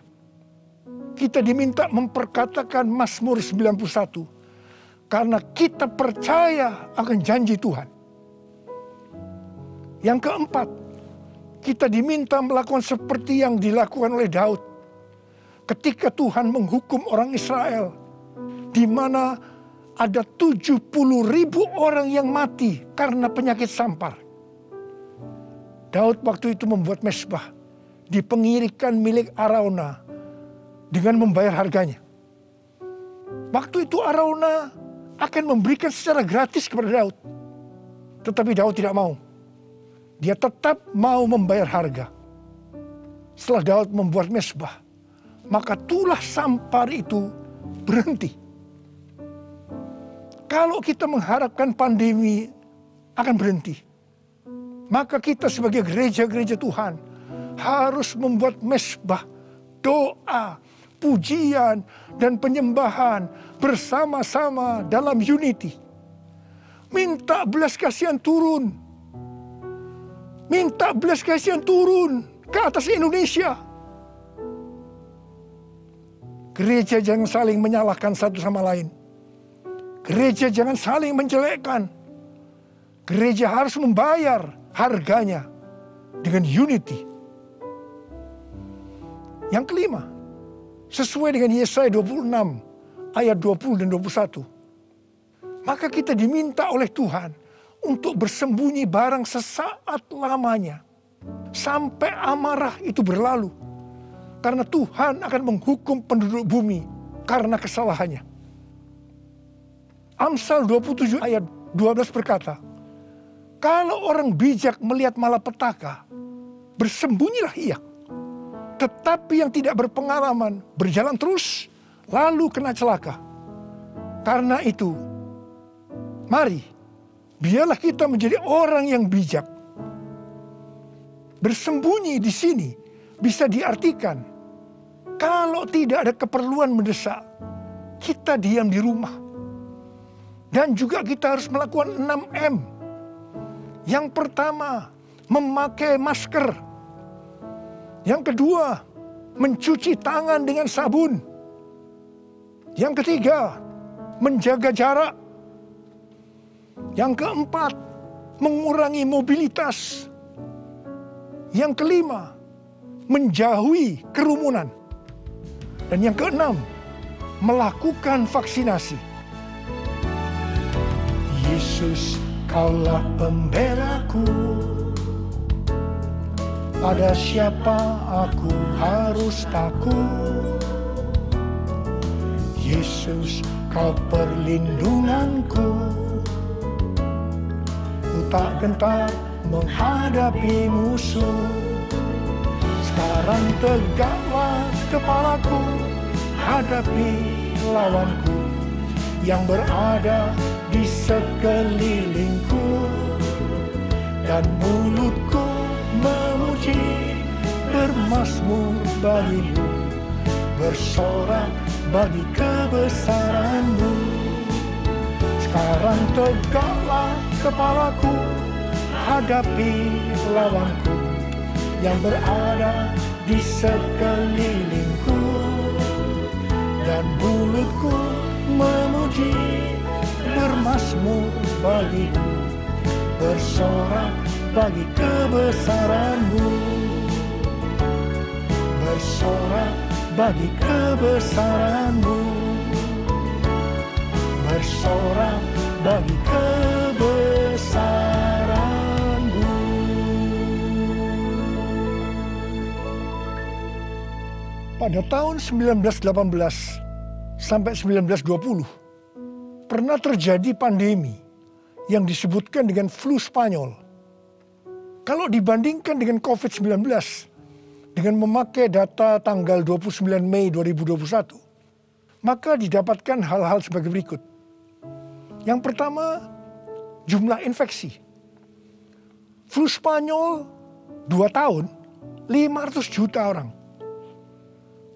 kita diminta memperkatakan Mazmur 91 karena kita percaya akan janji Tuhan. Yang keempat, kita diminta melakukan seperti yang dilakukan oleh Daud ketika Tuhan menghukum orang Israel, di mana ada 70.000 orang yang mati karena penyakit sampar. Daud waktu itu membuat mezbah di pengirikan milik Arauna dengan membayar harganya. Waktu itu Arauna akan memberikan secara gratis kepada Daud. Tetapi Daud tidak mau. Dia tetap mau membayar harga. Setelah Daud membuat mezbah, maka tulah sampar itu berhenti. Kalau kita mengharapkan pandemi akan berhenti, maka kita sebagai gereja-gereja Tuhan harus membuat mezbah, doa, pujian, dan penyembahan bersama-sama dalam unity. Minta belas kasihan turun. Minta belas kasihan turun ke atas Indonesia. Gereja jangan saling menyalahkan satu sama lain. Gereja jangan saling menjelekkan. Gereja harus membayar harganya dengan unity. Yang kelima, sesuai dengan Yesaya 26 ayat 20 dan 21. Maka kita diminta oleh Tuhan untuk bersembunyi barang sesaat lamanya sampai amarah itu berlalu. Karena Tuhan akan menghukum penduduk bumi karena kesalahannya. Amsal 27 ayat 12 berkata, kalau orang bijak melihat malapetaka, bersembunyilah ia. Tetapi yang tidak berpengalaman berjalan terus, lalu kena celaka. Karena itu, mari, biarlah kita menjadi orang yang bijak. Bersembunyi di sini bisa diartikan, kalau tidak ada keperluan mendesak, kita diam di rumah. Dan juga kita harus melakukan 6M. Yang pertama, memakai masker. Yang kedua, mencuci tangan dengan sabun. Yang ketiga, menjaga jarak. Yang keempat, mengurangi mobilitas. Yang kelima, menjauhi kerumunan. Dan yang keenam, melakukan vaksinasi. Yesus, Kaulah pembelaku. Pada siapa aku harus takut? Yesus, Kau perlindunganku. Ku tak gentar menghadapi musuh. Sekarang tegaklah kepalaku, hadapi lawanku yang berada di sekelilingku. Dan mulutku memuji, bermazmur bagimu, bersorak bagi kebesaran-Mu. Sekarang tegaklah kepalaku, hadapi lawanku yang berada di sekelilingku, dan mulutku memuji, bermazmur bagimu, bersorak bagi kebesaran-Mu, bersorak bagi kebesaran-Mu, bersorak bagi kebesaran-Mu. Pada tahun 1918 sampai 1920 pernah terjadi pandemi yang disebutkan dengan flu Spanyol. Kalau dibandingkan dengan COVID-19 dengan memakai data tanggal 29 Mei 2021, maka didapatkan hal-hal sebagai berikut. Yang pertama, jumlah infeksi. Flu Spanyol 2 tahun, 500 juta orang.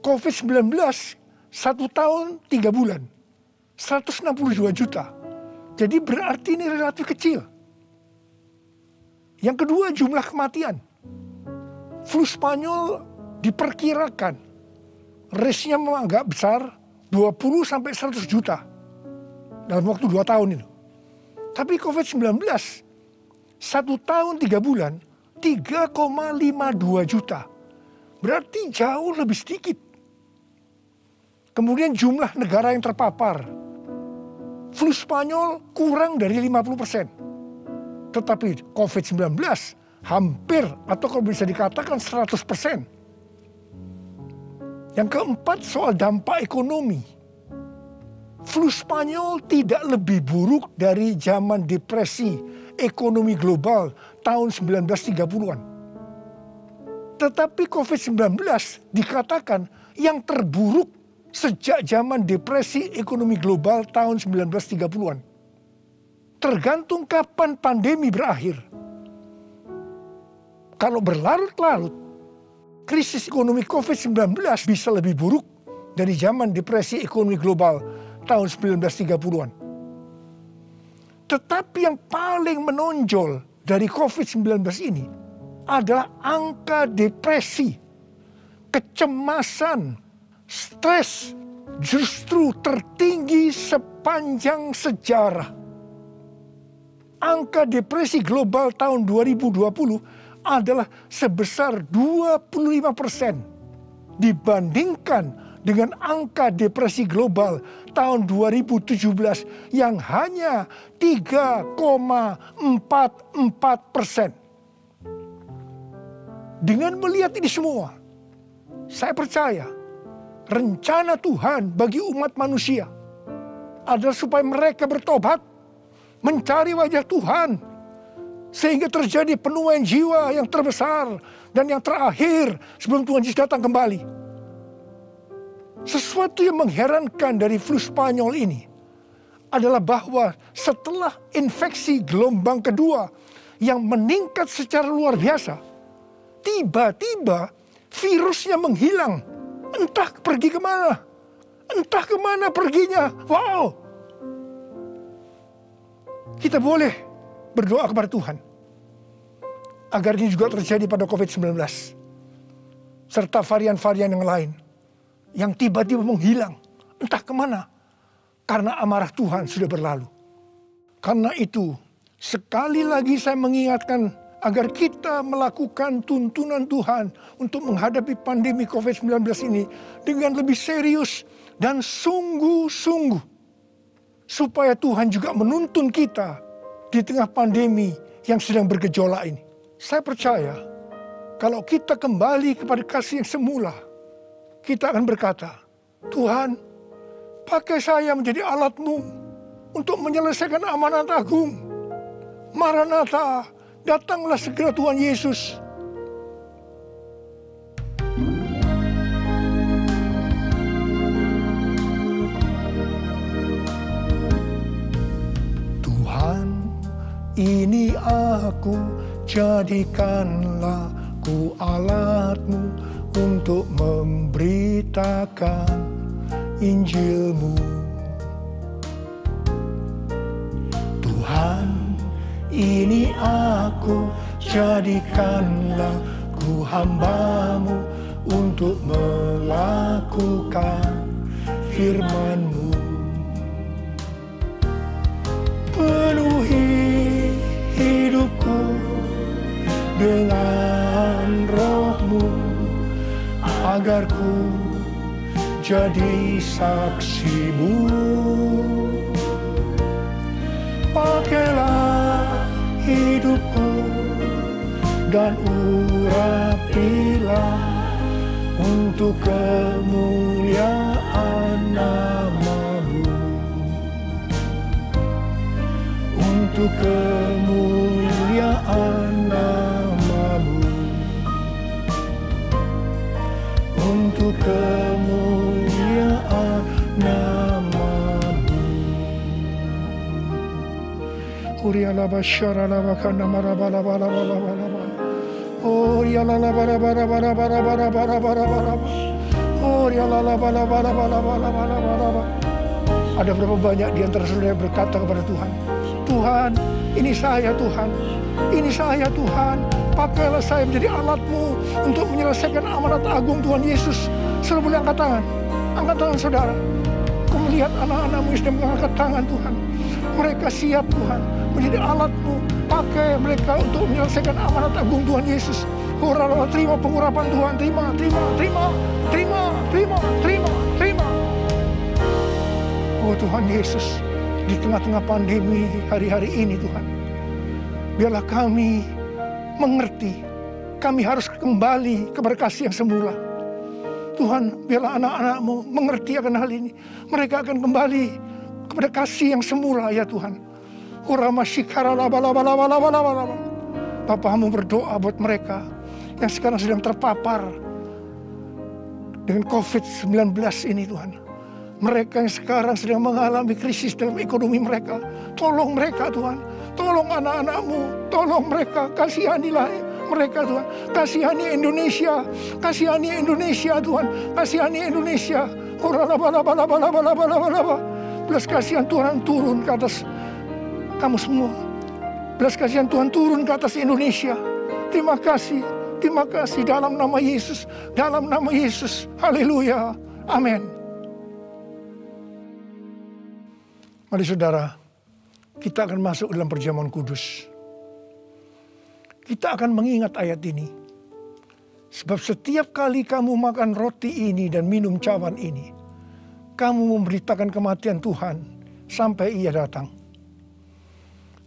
COVID-19 1 tahun 3 bulan, 162 juta. Jadi berarti ini relatif kecil. Yang kedua, jumlah kematian. Flu Spanyol diperkirakan risknya memang agak besar, 20 sampai 100 juta dalam waktu 2 tahun itu. Tapi COVID-19 1 tahun 3 bulan 3,52 juta. Berarti jauh lebih sedikit. Kemudian jumlah negara yang terpapar. Flu Spanyol kurang dari 50%. Tetapi COVID-19 hampir atau kalau bisa dikatakan 100%. Yang keempat, soal dampak ekonomi. Flu Spanyol tidak lebih buruk dari zaman depresi ekonomi global tahun 1930-an. Tetapi COVID-19 dikatakan yang terburuk sejak zaman depresi ekonomi global tahun 1930-an. Tergantung kapan pandemi berakhir. Kalau berlarut-larut, krisis ekonomi COVID-19 bisa lebih buruk dari zaman depresi ekonomi global tahun 1930-an. Tetapi yang paling menonjol dari COVID-19 ini adalah angka depresi, kecemasan, stres justru tertinggi sepanjang sejarah. Angka depresi global tahun 2020 adalah sebesar 25% dibandingkan dengan angka depresi global tahun 2017 yang hanya 3,44%. Dengan melihat ini semua, saya percaya rencana Tuhan bagi umat manusia adalah supaya mereka bertobat, mencari wajah Tuhan, sehingga terjadi penuaian jiwa yang terbesar dan yang terakhir sebelum Tuhan Yesus datang kembali. Sesuatu yang mengherankan dari flu Spanyol ini adalah bahwa setelah infeksi gelombang kedua yang meningkat secara luar biasa, tiba-tiba virusnya menghilang. Entah pergi kemana. Entah kemana perginya. Wow. Kita boleh berdoa kepada Tuhan agar ini juga terjadi pada COVID-19 serta varian-varian yang lain yang tiba-tiba menghilang entah kemana karena amarah Tuhan sudah berlalu. Karena itu sekali lagi saya mengingatkan agar kita melakukan tuntunan Tuhan untuk menghadapi pandemi COVID-19 ini dengan lebih serius dan sungguh-sungguh. Supaya Tuhan juga menuntun kita di tengah pandemi yang sedang bergejolak ini. Saya percaya kalau kita kembali kepada kasih yang semula, kita akan berkata, Tuhan, pakai saya menjadi alat-Mu untuk menyelesaikan amanat agung. Maranatha, datanglah segera Tuhan Yesus. Tuhan, ini aku, jadikanlah ku alat-Mu untuk memberitakan Injil-Mu. Tuhan, ini aku, jadikanlah ku hamba-Mu untuk melakukan firman-Mu. Penuhi hidupku dengan Roh-Mu, agar ku jadi saksi-Mu. Pakailah hidupku dan urapilah untuk kemuliaan nama-Mu. Untuk kemuliaan nama-Mu. Untuk kemuliaan nama-Mu. Uriala basyara labakana marabala bala bala bala bala. Uriala labara bara bara bara bara bara bara bara. Uriala labala bala bala bala bala bala. Ada berapa banyak di antara saudara yang berkata kepada Tuhan, Tuhan, ini saya Tuhan, ini saya Tuhan, pakailah saya menjadi alat-Mu untuk menyelesaikan amanat agung Tuhan Yesus. Saudara boleh angkat tangan saudara. Kau melihat anak-anak-Mu yang sedang mengangkat tangan Tuhan. Mereka siap Tuhan menjadi alat-Mu, pakai mereka untuk menyelesaikan amanat agung Tuhan Yesus. Horala, terima pengurapan Tuhan, terima. Oh Tuhan Yesus, di tengah-tengah pandemi hari-hari ini Tuhan, biarlah kami mengerti, kami harus kembali kepada kasih yang semula. Tuhan, biarlah anak-anak-Mu mengerti akan hal ini. Mereka akan kembali kepada kasih yang semula ya Tuhan. Bapa-Mu berdoa buat mereka yang sekarang sedang terpapar dengan COVID-19 ini Tuhan. Mereka yang sekarang sedang mengalami krisis dalam ekonomi mereka. Tolong mereka Tuhan. Tolong anak-anak-Mu. Tolong mereka. Kasihanilah mereka Tuhan. Kasihani Indonesia. Kasihani Indonesia Tuhan. Kasihani Indonesia. Belas kasihan Tuhan turun ke atas kamu semua. Belas kasihan Tuhan turun ke atas Indonesia. Terima kasih. Terima kasih dalam nama Yesus. Dalam nama Yesus. Haleluya. Amin. Mari saudara, kita akan masuk dalam perjamuan kudus. Kita akan mengingat ayat ini. Sebab setiap kali kamu makan roti ini dan minum cawan ini, kamu memberitakan kematian Tuhan sampai Ia datang.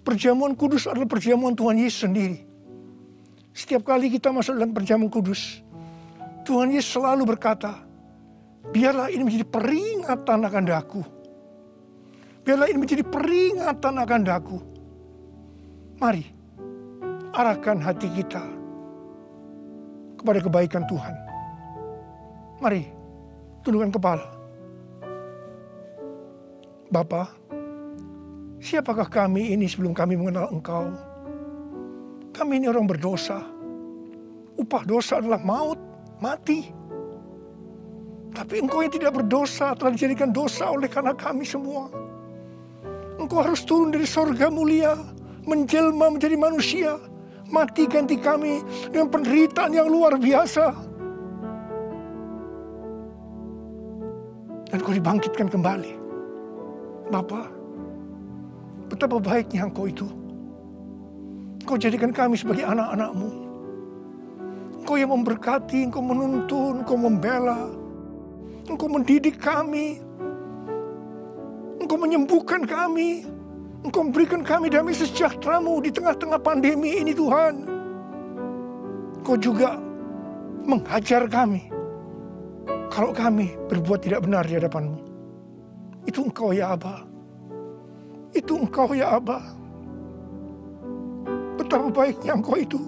Perjamuan kudus adalah perjamuan Tuhan Yesus sendiri. Setiap kali kita masuk dalam perjamuan kudus, Tuhan Yesus selalu berkata, biarlah ini menjadi peringatan akan daku. Biarlah ini menjadi peringatan akan daku. Mari, arahkan hati kita kepada kebaikan Tuhan. Mari, tundukkan kepala. Bapa, siapakah kami ini sebelum kami mengenal Engkau? Kami ini orang berdosa. Upah dosa adalah maut, mati. Tapi Engkau yang tidak berdosa telah dijadikan dosa oleh karena kami semua. Engkau harus turun dari sorga mulia, menjelma menjadi manusia, mati ganti kami dengan penderitaan yang luar biasa. Dan Kau dibangkitkan kembali. Bapa, betapa baiknya Engkau itu. Engkau jadikan kami sebagai anak-anak-Mu. Engkau yang memberkati, Engkau menuntun, Engkau membela, Engkau mendidik kami, Engkau menyembuhkan kami, Engkau memberikan kami damai sejahtera-Mu di tengah-tengah pandemi ini Tuhan. Engkau juga menghajar kami kalau kami berbuat tidak benar di hadapan-Mu. Itu Engkau ya Aba. Itu Engkau ya Aba. Betapa baiknya Engkau itu.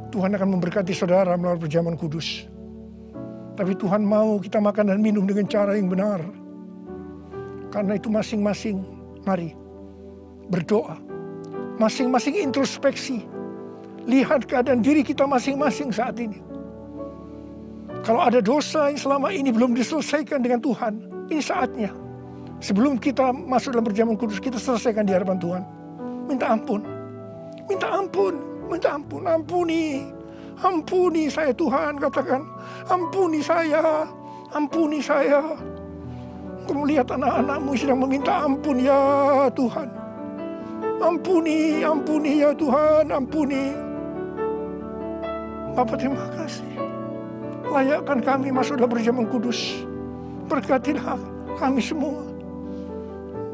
Tuhan akan memberkati saudara melalui perjamuan kudus. Tapi Tuhan mau kita makan dan minum dengan cara yang benar. Karena itu masing-masing, mari berdoa. Masing-masing introspeksi. Lihat keadaan diri kita masing-masing saat ini. Kalau ada dosa yang selama ini belum diselesaikan dengan Tuhan, ini saatnya. Sebelum kita masuk dalam perjamuan kudus, kita selesaikan di hadapan Tuhan. Minta ampun. Minta ampun. Minta ampun. Ampuni. Ampuni saya Tuhan, katakan. Ampuni saya. Ampuni saya. Engkau melihat anak-anakmu sedang meminta ampun ya Tuhan. Ampuni, ampuni ya Tuhan, ampuni. Bapa terima kasih. Layakkan kami masuk dalam perjamuan kudus. Berkatilah kami semua.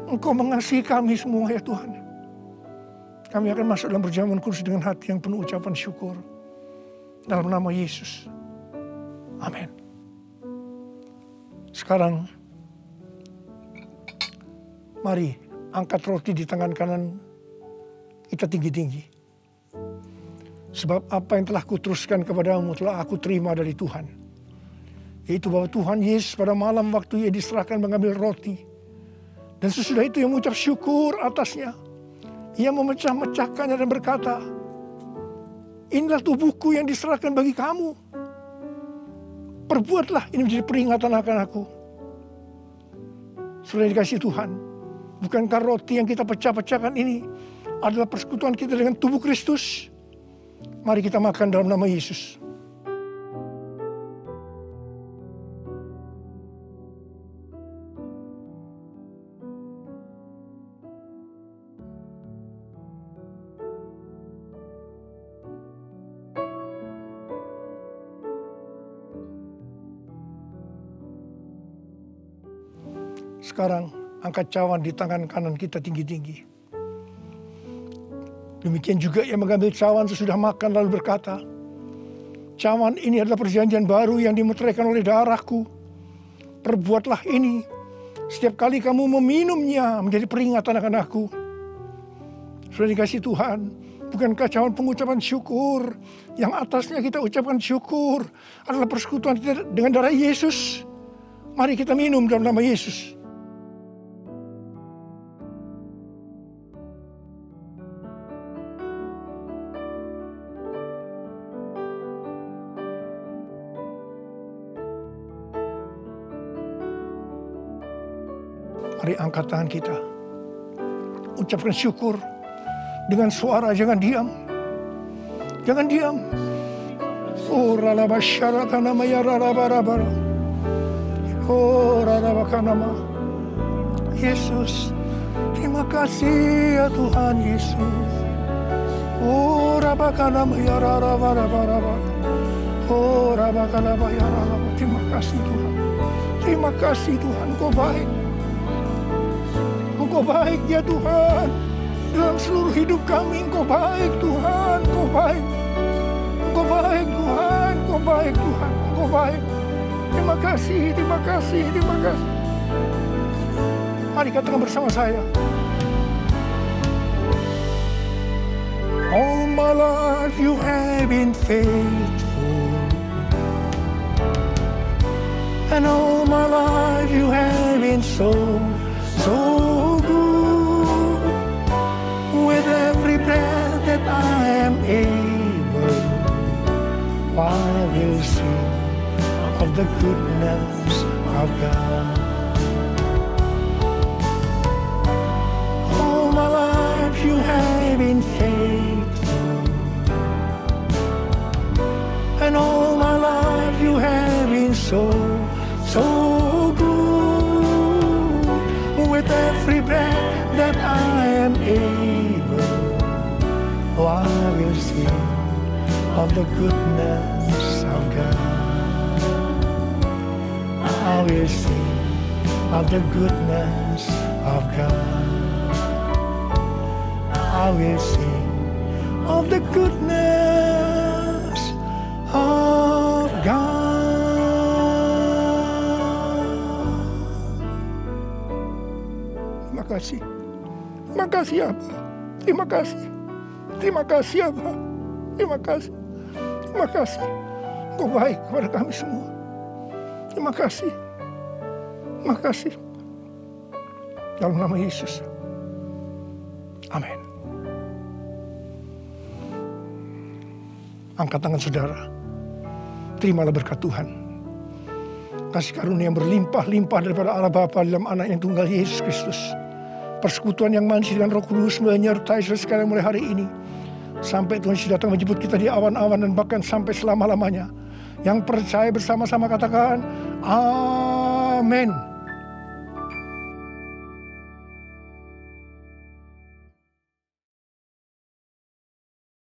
Engkau mengasihi kami semua ya Tuhan. Kami akan masuk dalam perjamuan kudus dengan hati yang penuh ucapan syukur. Dalam nama Yesus. Amin. Sekarang, mari angkat roti di tangan kanan kita tinggi-tinggi. Sebab apa yang telah kuteruskan kepadamu telah aku terima dari Tuhan. Yaitu bahwa Tuhan Yesus pada malam waktu ia diserahkan mengambil roti. Dan sesudah itu ia mengucap syukur atasnya. Ia memecah-mecahkannya dan berkata, inilah tubuhku yang diserahkan bagi kamu. Perbuatlah ini menjadi peringatan akan aku. Sudah dikasih Tuhan. Bukankah roti yang kita pecah-pecahkan ini adalah persekutuan kita dengan tubuh Kristus? Mari kita makan dalam nama Yesus. Sekarang angkat cawan di tangan kanan kita tinggi-tinggi. Demikian juga ia mengambil cawan sesudah makan lalu berkata, cawan ini adalah perjanjian baru yang dimeteraikan oleh darahku. Perbuatlah ini setiap kali kamu meminumnya menjadi peringatan akan aku. Sudah dikasih Tuhan, bukankah cawan pengucapan syukur yang atasnya kita ucapkan syukur adalah persekutuan kita dengan darah Yesus? Mari kita minum dalam nama Yesus. Mari angkat tangan kita. Ucapkan syukur dengan suara, jangan diam. Jangan diam. Oh ralabasyaratana mayararabarabara. Oh ralabakanama. Yesus, terima kasih ya Tuhan Yesus. Oh rabakanama yararabarabaraba. Oh rabakanama yararabara. Terima kasih Tuhan. Terima kasih Tuhan, Kau baik. Engkau baik ya Tuhan. Dalam seluruh hidup kami Engkau baik Tuhan. Engkau baik. Engkau baik Tuhan. Engkau baik Tuhan. Engkau baik. Terima kasih, terima kasih, terima kasih. Mari katakan bersama saya. All my life you have been faithful. And all my life you have been so good. With every breath that I am able, I will sing of the goodness of God. All my life you have been faithful, and all my life you have been so good. With every breath that I am able, I will sing of the goodness of God. I will sing of the goodness of God. I will sing of the goodness of God. Terima kasih. Terima kasih Abba. Terima kasih. Terima kasih Abba. Terima kasih. Terima kasih. Engkau baik kepada kami semua. Terima kasih. Terima kasih. Dalam nama Yesus. Amin. Angkat tangan saudara. Terimalah berkat Tuhan. kasih karunia yang berlimpah-limpah daripada Allah Bapa dalam anak yang tunggal Yesus Kristus. Persekutuan yang manis dengan Roh Kudus menyertai saudara sekalian mulai hari ini. Sampai Tuhan Yesus datang menjemput kita di awan-awan dan bahkan sampai selama-lamanya. Yang percaya bersama-sama katakan, Amin.